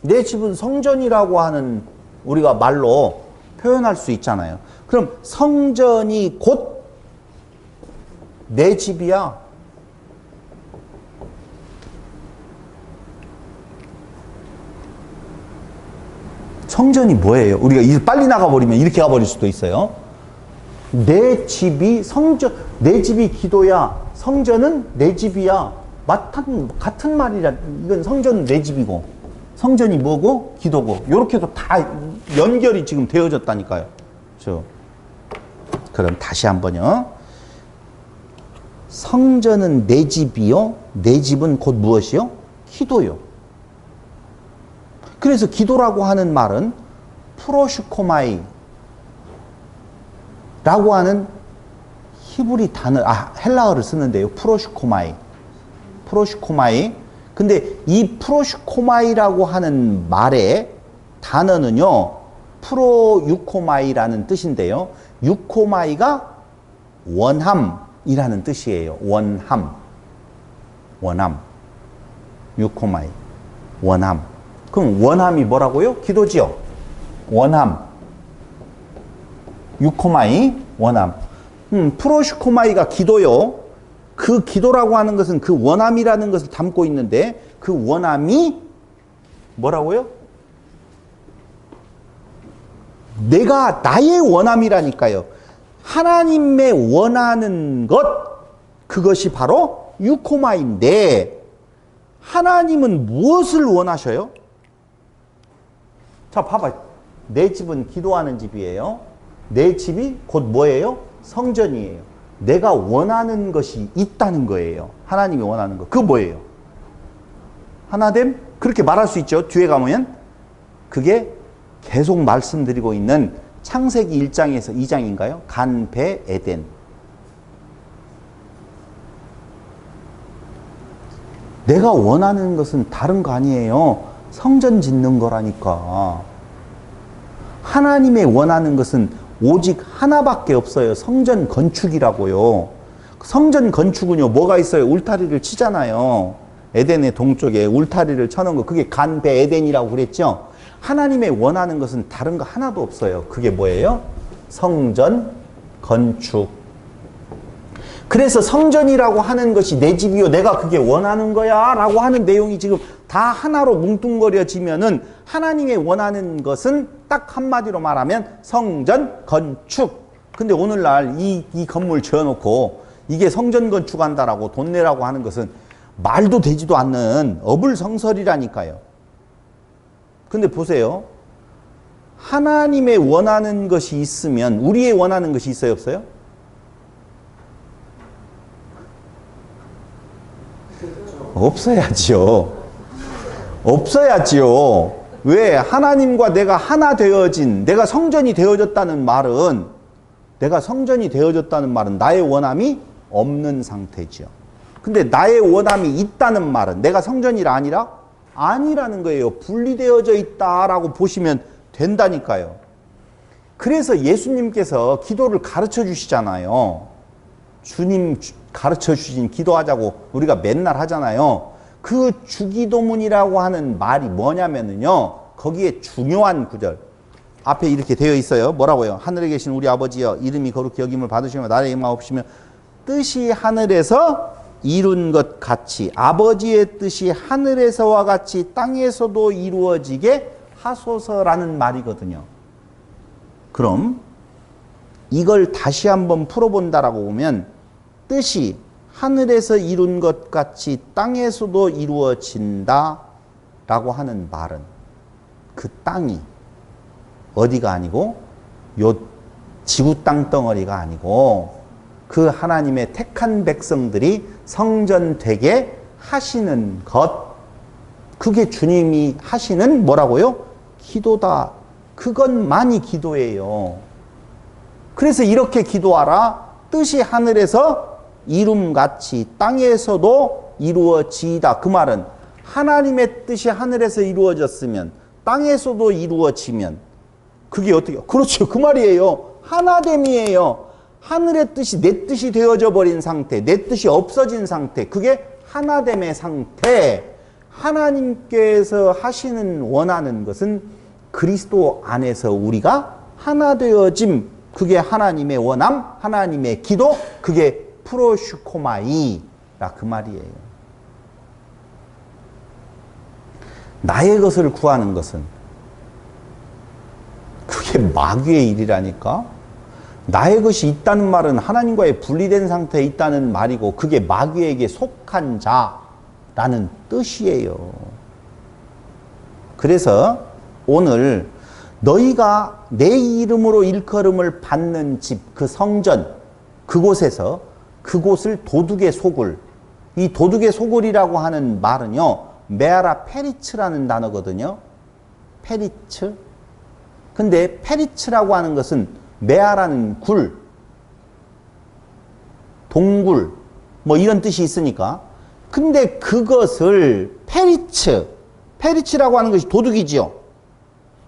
내 집은 성전이라고 하는 우리가 말로 표현할 수 있잖아요. 그럼 성전이 곧 내 집이야. 성전이 뭐예요? 우리가 빨리 나가버리면 이렇게 가버릴 수도 있어요. 내 집이 성전, 내 집이 기도야. 성전은 내 집이야. 같은 말이라. 이건 성전은 내 집이고 성전이 뭐고 기도고 이렇게도 다 연결이 지금 되어졌다니까요. 그럼 다시 한번요. 성전은 내 집이요. 내 집은 곧 무엇이요? 기도요. 그래서 기도라고 하는 말은 프로슈코마이 라고 하는 히브리 단어, 헬라어를 쓰는데요. 프로슈코마이. 근데 이 프로슈코마이라고 하는 말의 단어는요, 프로유코마이라는 뜻인데요. 유코마이가 원함이라는 뜻이에요. 원함. 유코마이. 원함. 그럼 원함이 뭐라고요? 기도지요. 원함. 유코마이, 원함. 프로슈코마이가 기도요. 그 기도라고 하는 것은 그 원함이라는 것을 담고 있는데 그 원함이 뭐라고요? 내가 나의 원함이라니까요. 하나님의 원하는 것, 그것이 바로 유코마인데 하나님은 무엇을 원하셔요? 자, 봐봐. 내 집은 기도하는 집이에요. 내 집이 곧 뭐예요? 성전이에요. 내가 원하는 것이 있다는 거예요. 하나님이 원하는 것. 그거 뭐예요? 하나됨? 그렇게 말할 수 있죠. 뒤에 가면 그게 계속 말씀드리고 있는 창세기 1장에서 2장인가요? 간, 배, 에덴. 내가 원하는 것은 다른 거 아니에요. 성전 짓는 거라니까. 하나님의 원하는 것은 오직 하나밖에 없어요. 성전 건축이라고요. 성전 건축은요, 뭐가 있어요? 울타리를 치잖아요. 에덴의 동쪽에 울타리를 쳐놓은 거, 그게 간, 배, 에덴이라고 그랬죠? 하나님의 원하는 것은 다른 거 하나도 없어요. 그게 뭐예요? 성전 건축. 그래서 성전이라고 하는 것이 내 집이요, 내가 그게 원하는 거야 라고 하는 내용이 지금 다 하나로 뭉뚱거려지면은 하나님의 원하는 것은 딱 한마디로 말하면 성전 건축. 근데 오늘날 이 건물 지어놓고 이게 성전 건축한다라고 돈 내라고 하는 것은 말도 되지도 않는 어불성설이라니까요. 근데 보세요. 하나님의 원하는 것이 있으면 우리의 원하는 것이 있어요, 없어요? 없어야지요. 없어야지요. 왜? 하나님과 내가 하나 되어진, 내가 성전이 되어졌다는 말은, 내가 성전이 되어졌다는 말은 나의 원함이 없는 상태죠. 근데 나의 원함이 있다는 말은 내가 성전이라 아니라? 아니라는 거예요. 분리되어져 있다라고 보시면 된다니까요. 그래서 예수님께서 기도를 가르쳐 주시잖아요. 주님 가르쳐 주신 기도하자고 우리가 맨날 하잖아요. 그 주기도문이라고 하는 말이 뭐냐면요, 거기에 중요한 구절 앞에 이렇게 되어 있어요. 뭐라고요? 하늘에 계신 우리 아버지여, 이름이 거룩히 여김을 받으시며 나라의 임하옵시며 뜻이 하늘에서 이룬 것 같이 아버지의 뜻이 하늘에서와 같이 땅에서도 이루어지게 하소서라는 말이거든요. 그럼 이걸 다시 한번 풀어본다라고 보면 뜻이 하늘에서 이룬 것 같이 땅에서도 이루어진다 라고 하는 말은 그 땅이 어디가 아니고 요 지구 땅덩어리가 아니고 그 하나님의 택한 백성들이 성전 되게 하시는 것, 그게 주님이 하시는 뭐라고요? 기도다. 그것만이 기도예요. 그래서 이렇게 기도하라. 뜻이 하늘에서 이룸같이 땅에서도 이루어지이다. 그 말은 하나님의 뜻이 하늘에서 이루어졌으면 땅에서도 이루어지면 그게 어떻게, 그렇죠. 그 말이에요. 하나됨이에요. 하늘의 뜻이 내 뜻이 되어져 버린 상태, 내 뜻이 없어진 상태, 그게 하나됨의 상태. 하나님께서 하시는 원하는 것은 그리스도 안에서 우리가 하나 되어짐, 그게 하나님의 원함, 하나님의 기도, 그게 프로슈코마이라 그 말이에요. 나의 것을 구하는 것은 그게 마귀의 일이라니까. 나의 것이 있다는 말은 하나님과의 분리된 상태에 있다는 말이고 그게 마귀에게 속한 자라는 뜻이에요. 그래서 오늘 너희가 내 이름으로 일컬음을 받는 집, 그 성전, 그곳에서 그곳을 도둑의 소굴, 이 도둑의 소굴이라고 하는 말은요, 메아라 페리츠라는 단어거든요. 페리츠. 근데 페리츠라고 하는 것은 메아라는 굴, 동굴, 뭐 이런 뜻이 있으니까. 근데 그것을 페리츠라고 하는 것이 도둑이지요.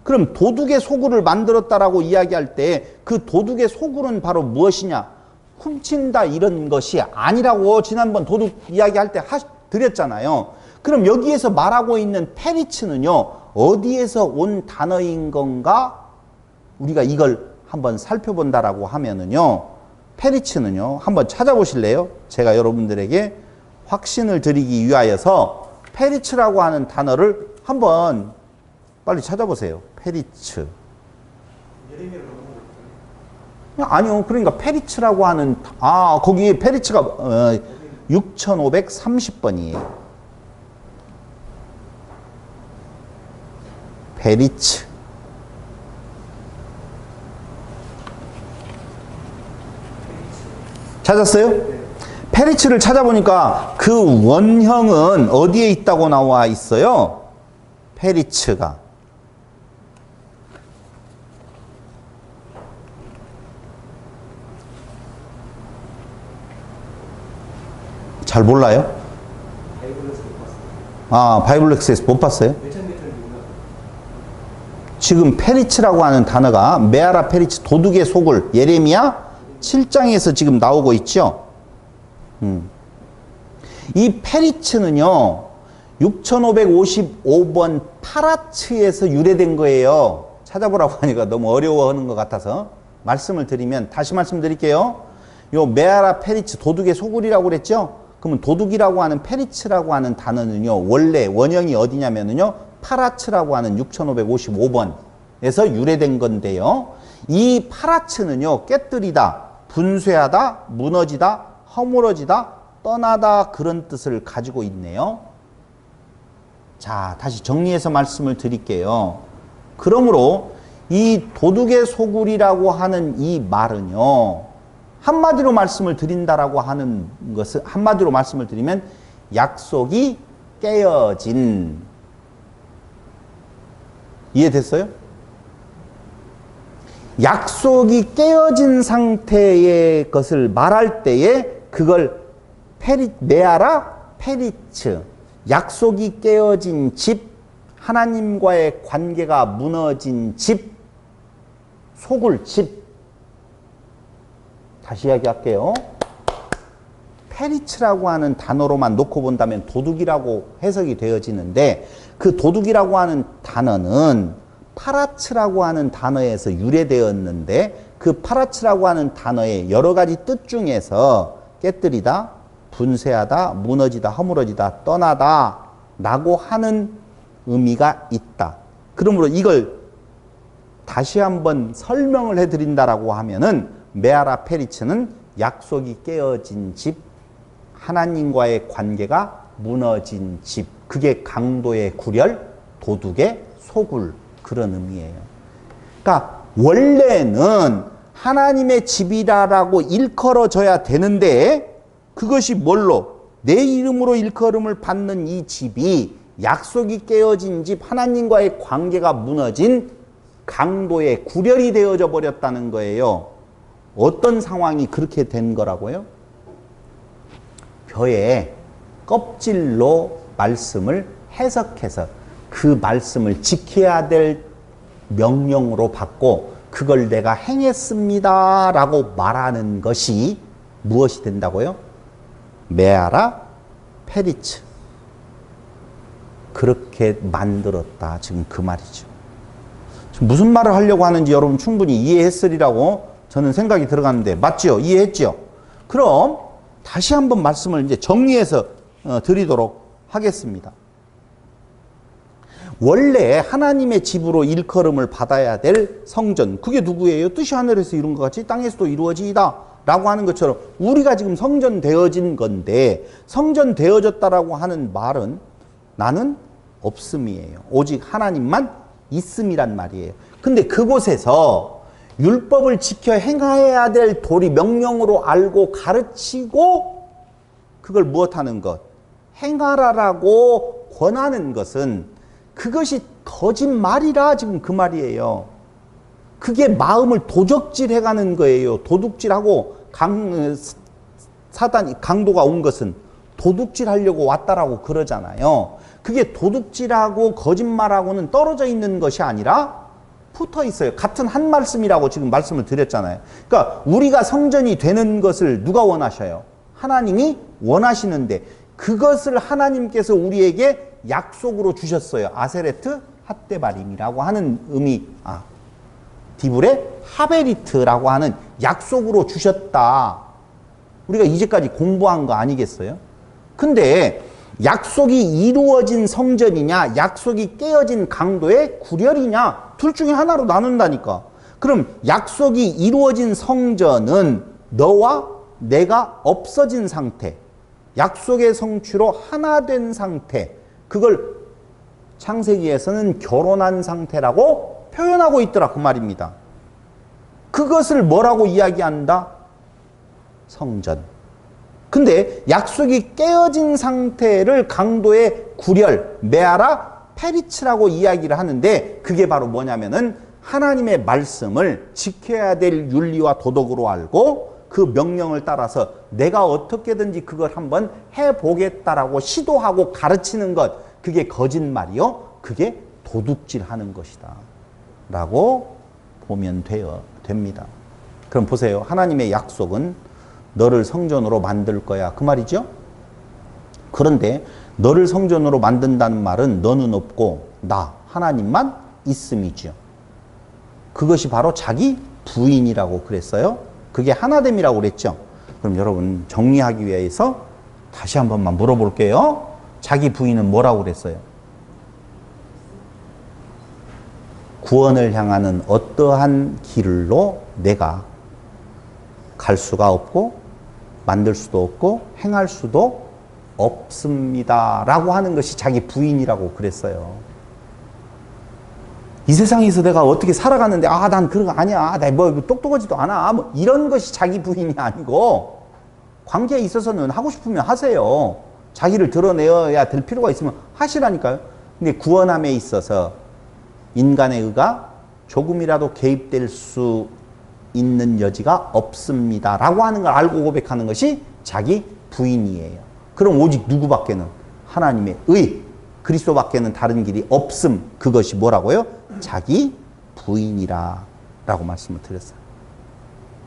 그럼 도둑의 소굴을 만들었다라고 이야기할 때 그 도둑의 소굴은 바로 무엇이냐? 훔친다 이런 것이 아니라고 지난번 도둑 이야기할 때 드렸잖아요. 그럼 여기에서 말하고 있는 페리츠는요, 어디에서 온 단어인 건가? 우리가 이걸 한번 살펴본다라고 하면은요, 페리츠는요, 한번 찾아보실래요? 제가 여러분들에게 확신을 드리기 위하여서 페리츠라고 하는 단어를 한번 빨리 찾아보세요. 페리츠. 아니요. 그러니까 페리츠라고 하는, 거기 페리츠가 6530번이에요. 페리츠. 찾았어요? 페리츠를 찾아보니까 그 원형은 어디에 있다고 나와 있어요? 페리츠가. 잘 몰라요? 바이블렉스에서 못 봤어요? 지금 페리츠라고 하는 단어가 메아라 페리츠 도둑의 속을 예레미야 7장에서 지금 나오고 있죠. 이 페리츠는요 6555번 파라츠에서 유래된 거예요. 찾아보라고 하니까 너무 어려워하는 것 같아서 말씀을 드리면, 다시 말씀드릴게요. 요 메아라 페리츠 도둑의 소굴이라고 그랬죠. 그러면 도둑이라고 하는 페리츠라고 하는 단어는요 원래 원형이 어디냐면요 파라츠라고 하는 6555번에서 유래된 건데요, 이 파라츠는요 깨뜨리다, 분쇄하다, 무너지다, 허물어지다, 떠나다, 그런 뜻을 가지고 있네요. 자, 다시 정리해서 말씀을 드릴게요. 그러므로 이 도둑의 소굴이라고 하는 이 말은요 한마디로 말씀을 드린다라고 하는 것은, 한마디로 말씀을 드리면 약속이 깨어진, 이해됐어요? 약속이 깨어진 상태의 것을 말할 때에 그걸 메아라 페리츠, 약속이 깨어진 집, 하나님과의 관계가 무너진 집, 소굴 집. 다시 이야기할게요. 페리츠라고 하는 단어로만 놓고 본다면 도둑이라고 해석이 되어지는데, 그 도둑이라고 하는 단어는 파라츠라고 하는 단어에서 유래되었는데, 그 파라츠라고 하는 단어의 여러 가지 뜻 중에서 깨뜨리다, 분쇄하다, 무너지다, 허물어지다, 떠나다 라고 하는 의미가 있다. 그러므로 이걸 다시 한번 설명을 해드린다라고 하면은 메아라 페리츠는 약속이 깨어진 집, 하나님과의 관계가 무너진 집, 그게 강도의 구렬, 도둑의 소굴, 그런 의미예요. 그러니까 원래는 하나님의 집이라고 일컬어져야 되는데, 그것이 뭘로? 내 이름으로 일컬음을 받는 이 집이 약속이 깨어진 집, 하나님과의 관계가 무너진 강도의 구렬이 되어져 버렸다는 거예요. 어떤 상황이 그렇게 된 거라고요? 벼의 껍질로 말씀을 해석해서 그 말씀을 지켜야 될 명령으로 받고 그걸 내가 행했습니다 라고 말하는 것이 무엇이 된다고요? 메아라 페리츠. 그렇게 만들었다, 지금 그 말이죠. 지금 무슨 말을 하려고 하는지 여러분 충분히 이해했으리라고 저는 생각이 들어가는데, 맞죠? 이해했죠? 그럼 다시 한번 말씀을 이제 정리해서 드리도록 하겠습니다. 원래 하나님의 집으로 일컬음을 받아야 될 성전, 그게 누구예요? 뜻이 하늘에서 이룬 것 같이 땅에서도 이루어지이다 라고 하는 것처럼 우리가 지금 성전 되어진 건데, 성전 되어졌다라고 하는 말은 나는 없음이에요. 오직 하나님만 있음이란 말이에요. 근데 그곳에서 율법을 지켜 행해야 될 도리, 명령으로 알고 가르치고 그걸 무엇하는 것? 행하라라고 권하는 것은 그것이 거짓말이라, 지금 그 말이에요. 그게 마음을 도적질해가는 거예요. 도둑질하고 사단이, 강도가 온 것은 도둑질하려고 왔다라고 그러잖아요. 그게 도둑질하고 거짓말하고는 떨어져 있는 것이 아니라 붙어 있어요. 같은 한 말씀이라고 지금 말씀을 드렸잖아요. 그러니까 우리가 성전이 되는 것을 누가 원하셔요? 하나님이 원하시는데, 그것을 하나님께서 우리에게 약속으로 주셨어요. 아세레트 핫데바림이라고 하는 의미, 디브레 하베리트라고 하는 약속으로 주셨다. 우리가 이제까지 공부한 거 아니겠어요? 근데 약속이 이루어진 성전이냐, 약속이 깨어진 강도의 구렬이냐, 둘 중에 하나로 나눈다니까. 그럼 약속이 이루어진 성전은 너와 내가 없어진 상태, 약속의 성취로 하나 된 상태, 그걸 창세기에서는 결혼한 상태라고 표현하고 있더라 그 말입니다. 그것을 뭐라고 이야기한다? 성전. 근데 약속이 깨어진 상태를 강도의 구렬, 메아라, 페리츠라고 이야기를 하는데 그게 바로 뭐냐면은 하나님의 말씀을 지켜야 될 윤리와 도덕으로 알고 그 명령을 따라서 내가 어떻게든지 그걸 한번 해보겠다라고 시도하고 가르치는 것, 그게 거짓말이요, 그게 도둑질하는 것이다 라고 보면 됩니다. 그럼 보세요. 하나님의 약속은 너를 성전으로 만들 거야 그 말이죠. 그런데 너를 성전으로 만든다는 말은 너는 없고 나 하나님만 있음이죠. 그것이 바로 자기 부인이라고 그랬어요. 그게 하나됨이라고 그랬죠. 그럼 여러분 정리하기 위해서 다시 한 번만 물어볼게요. 자기 부인은 뭐라고 그랬어요? 구원을 향하는 어떠한 길로 내가 갈 수가 없고 만들 수도 없고 행할 수도 없습니다 라고 하는 것이 자기 부인이라고 그랬어요. 이 세상에서 내가 어떻게 살아가는데 난 그런 거 아니야, 나 뭐 똑똑하지도 않아, 뭐 이런 것이 자기 부인이 아니고 관계에 있어서는 하고 싶으면 하세요. 자기를 드러내야 될 필요가 있으면 하시라니까요. 근데 구원함에 있어서 인간의 의가 조금이라도 개입될 수 있는 여지가 없습니다 라고 하는 걸 알고 고백하는 것이 자기 부인이에요. 그럼 오직 누구밖에는? 하나님의 의, 그리스도밖에는 다른 길이 없음. 그것이 뭐라고요? 자기 부인이라 라고 말씀을 드렸어요.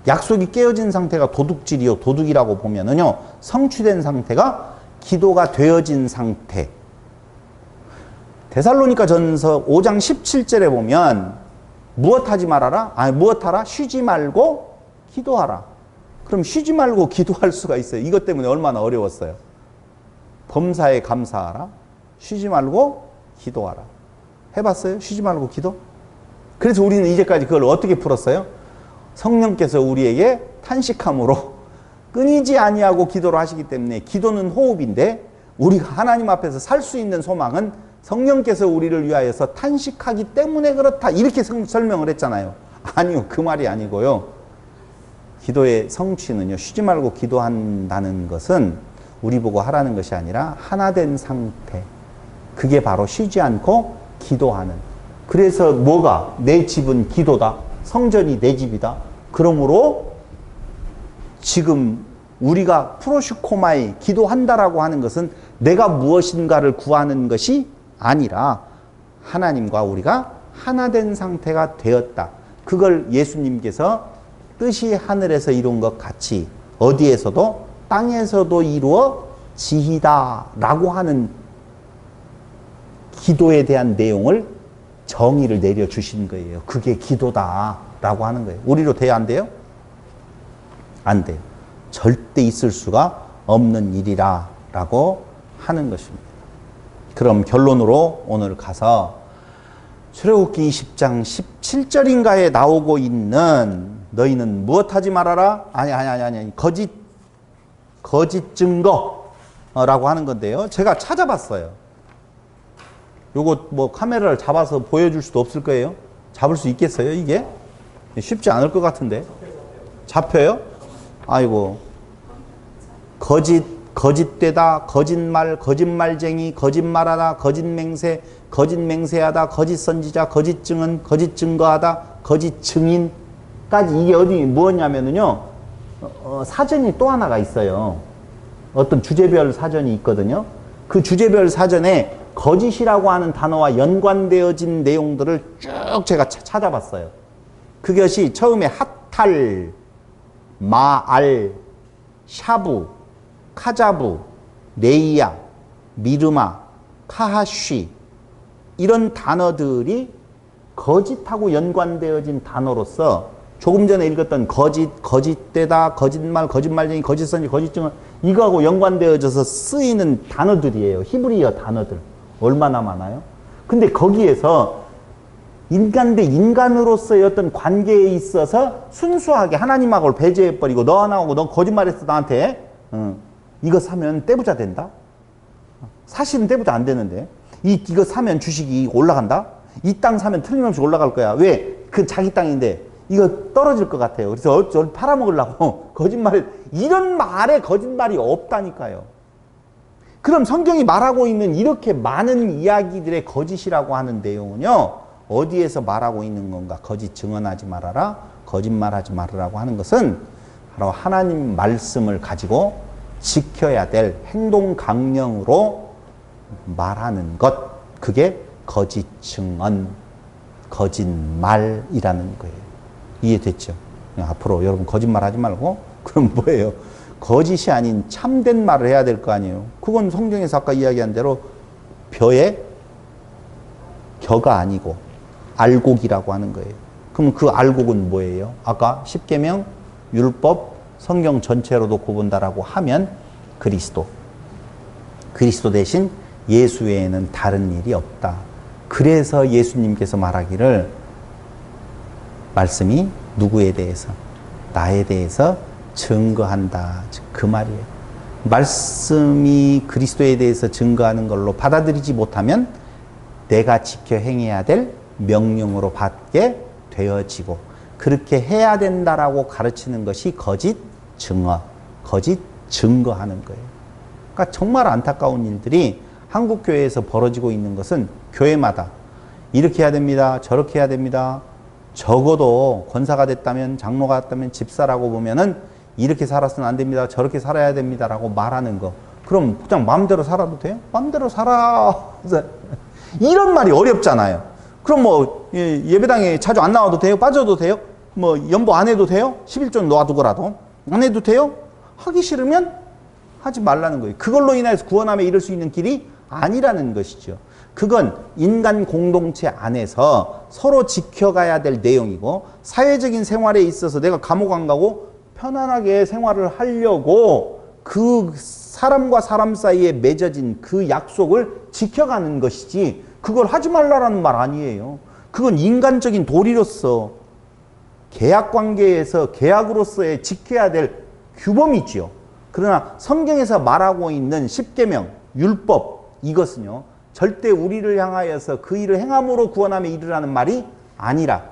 약속이 깨어진 상태가 도둑질이요, 도둑이라고 보면은요, 성취된 상태가 기도가 되어진 상태. 데살로니가 전서 5장 17절에 보면 무엇하지 말아라? 무엇하라? 쉬지 말고 기도하라. 그럼 쉬지 말고 기도할 수가 있어요. 이것 때문에 얼마나 어려웠어요. 범사에 감사하라. 쉬지 말고 기도하라. 해봤어요? 쉬지 말고 기도? 그래서 우리는 이제까지 그걸 어떻게 풀었어요? 성령께서 우리에게 탄식함으로 끊이지 아니하고 기도를 하시기 때문에, 기도는 호흡인데 우리가 하나님 앞에서 살 수 있는 소망은 성령께서 우리를 위하여서 탄식하기 때문에 그렇다, 이렇게 설명을 했잖아요. 아니요, 그 말이 아니고요. 기도의 성취는요, 쉬지 말고 기도한다는 것은 우리 보고 하라는 것이 아니라 하나 된 상태, 그게 바로 쉬지 않고 기도하는. 그래서 뭐가? 내 집은 기도다, 성전이 내 집이다. 그러므로 지금 우리가 프로슈코마이 기도한다라고 하는 것은 내가 무엇인가를 구하는 것이 아니라 하나님과 우리가 하나 된 상태가 되었다. 그걸 예수님께서 뜻이 하늘에서 이룬 것 같이 어디에서도 땅에서도 이루어지이다 라고 하는 기도에 대한 내용을, 정의를 내려주신 거예요. 그게 기도다 라고 하는 거예요. 우리로 돼야 안 돼요? 안 돼요. 절대 있을 수가 없는 일이라 라고 하는 것입니다. 그럼 결론으로 오늘 가서 출애굽기 20장 17절인가에 나오고 있는 너희는 무엇하지 말아라? 아니 거짓 증거라고 하는 건데요. 제가 찾아봤어요. 요거 뭐 카메라를 잡아서 보여줄 수도 없을 거예요. 잡을 수 있겠어요, 이게? 쉽지 않을 것 같은데. 잡혀요? 아이고. 거짓되다, 거짓말, 거짓말쟁이, 거짓말하다, 거짓맹세, 거짓맹세하다, 거짓 선지자, 거짓 증언, 거짓 증거하다, 거짓 증인까지, 이게 어디 뭐냐면은요, 사전이 또 하나가 있어요. 어떤 주제별 사전이 있거든요. 그 주제별 사전에 거짓이라고 하는 단어와 연관되어진 내용들을 쭉 제가 찾아봤어요. 그것이 처음에 핫탈, 마알, 샤부, 카자부, 네이야, 미르마, 카하쉬, 이런 단어들이 거짓하고 연관되어진 단어로서 조금 전에 읽었던 거짓, 거짓되다, 거짓말, 거짓말쟁이, 거짓선지, 거짓증언, 이거하고 연관되어져서 쓰이는 단어들이에요. 히브리어 단어들. 얼마나 많아요? 근데 거기에서 인간 대 인간으로서의 어떤 관계에 있어서 순수하게 하나님하고를 배제해버리고 너 하나하고 너 거짓말했어 나한테 이거 사면 떼부자 된다? 사실은 떼부자 안 되는데 이거 사면 주식이 올라간다? 이 땅 사면 틀림없이 올라갈 거야. 왜? 그 자기 땅인데 이거 떨어질 것 같아요. 그래서 어쩔 팔아먹으려고 거짓말을 이런 말에 거짓말이 없다니까요. 그럼 성경이 말하고 있는 이렇게 많은 이야기들의 거짓이라고 하는 내용은요. 어디에서 말하고 있는 건가? 거짓 증언하지 말아라. 거짓말하지 말으라고 하는 것은 바로 하나님 말씀을 가지고 지켜야 될 행동 강령으로 말하는 것. 그게 거짓 증언, 거짓말이라는 거예요. 이해됐죠? 앞으로 여러분 거짓말하지 말고 그럼 뭐예요? 거짓이 아닌 참된 말을 해야 될 거 아니에요. 그건 성경에서 아까 이야기한 대로 벼의 겨가 아니고 알곡이라고 하는 거예요. 그럼 그 알곡은 뭐예요? 아까 십계명, 율법, 성경 전체로 놓고 본다라고 하면 그리스도 대신 예수 외에는 다른 일이 없다. 그래서 예수님께서 말하기를 말씀이 누구에 대해서? 나에 대해서 증거한다. 그 말이에요. 말씀이 그리스도에 대해서 증거하는 걸로 받아들이지 못하면 내가 지켜 행해야 될 명령으로 받게 되어지고 그렇게 해야 된다라고 가르치는 것이 거짓 증거, 거짓 증거하는 거예요. 그러니까 정말 안타까운 일들이 한국 교회에서 벌어지고 있는 것은 교회마다 이렇게 해야 됩니다. 저렇게 해야 됩니다. 적어도 권사가 됐다면 장로가 됐다면 집사라고 보면은 이렇게 살았으면 안 됩니다. 저렇게 살아야 됩니다라고 말하는 거. 그럼 그냥 마음대로 살아도 돼요? 마음대로 살아. 이런 말이 어렵잖아요. 그럼 뭐 예배당에 자주 안 나와도 돼요? 빠져도 돼요? 뭐 연보 안 해도 돼요? 11조 놔두고라도 안 해도 돼요? 하기 싫으면 하지 말라는 거예요. 그걸로 인해서 구원함에 이를 수 있는 길이 아니라는 것이죠. 그건 인간 공동체 안에서 서로 지켜가야 될 내용이고 사회적인 생활에 있어서 내가 감옥 안 가고 편안하게 생활을 하려고 그 사람과 사람 사이에 맺어진 그 약속을 지켜가는 것이지 그걸 하지 말라라는 말 아니에요. 그건 인간적인 도리로서 계약관계에서 계약으로서의 지켜야 될 규범이지요. 그러나 성경에서 말하고 있는 십계명, 율법 이것은요. 절대 우리를 향하여서 그 일을 행함으로 구원함에 이르라는 말이 아니라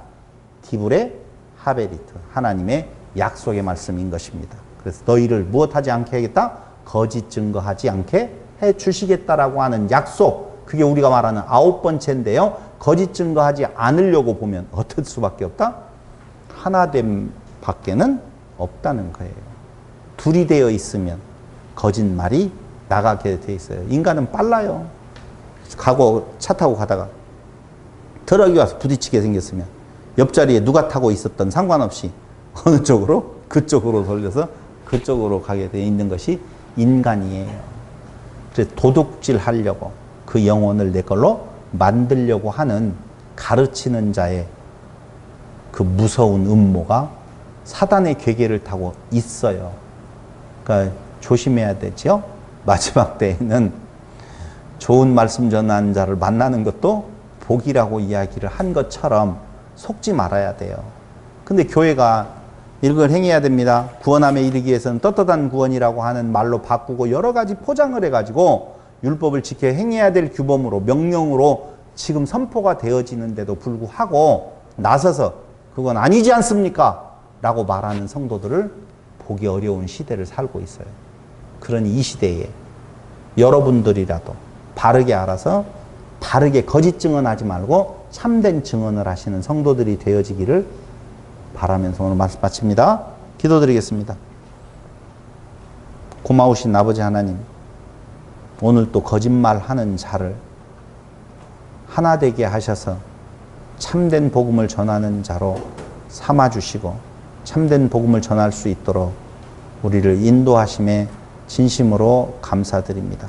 디브레 하베리트 하나님의 약속의 말씀인 것입니다. 그래서 너희를 무엇하지 않게 하겠다? 거짓 증거하지 않게 해 주시겠다라고 하는 약속. 그게 우리가 말하는 9번째인데요. 거짓 증거하지 않으려고 보면 어떨 수밖에 없다? 하나됨 밖에는 없다는 거예요. 둘이 되어 있으면 거짓말이 나가게 돼 있어요. 인간은 빨라요. 차 타고 가다가 트럭이 와서 부딪히게 생겼으면 옆자리에 누가 타고 있었던 상관없이 어느 쪽으로? 그쪽으로 돌려서 그쪽으로 가게 돼 있는 것이 인간이에요. 그래서 도둑질 하려고 그 영혼을 내 걸로 만들려고 하는 가르치는 자의 그 무서운 음모가 사단의 괴계를 타고 있어요. 그러니까 조심해야 되죠. 마지막 때에는 좋은 말씀 전하는 자를 만나는 것도 복이라고 이야기를 한 것처럼 속지 말아야 돼요. 근데 교회가 이걸 행해야 됩니다. 구원함에 이르기 위해서는 떳떳한 구원이라고 하는 말로 바꾸고 여러 가지 포장을 해가지고 율법을 지켜 행해야 될 규범으로 명령으로 지금 선포가 되어지는데도 불구하고 나서서 그건 아니지 않습니까? 라고 말하는 성도들을 보기 어려운 시대를 살고 있어요. 그러니 이 시대에 여러분들이라도 바르게 알아서 바르게 거짓 증언하지 말고 참된 증언을 하시는 성도들이 되어지기를 바라면서 오늘 말씀 마칩니다. 기도드리겠습니다. 고마우신 아버지 하나님, 오늘 또 거짓말하는 자를 하나 되게 하셔서 참된 복음을 전하는 자로 삼아주시고 참된 복음을 전할 수 있도록 우리를 인도하심에 진심으로 감사드립니다.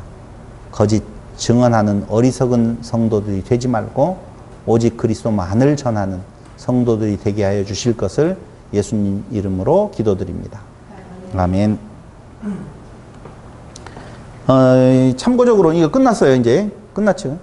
거짓 증언하는 어리석은 성도들이 되지 말고 오직 그리스도만을 전하는 성도들이 되게 하여 주실 것을 예수님 이름으로 기도드립니다. 아멘. 참고적으로 이거 끝났어요. 이제 끝났죠.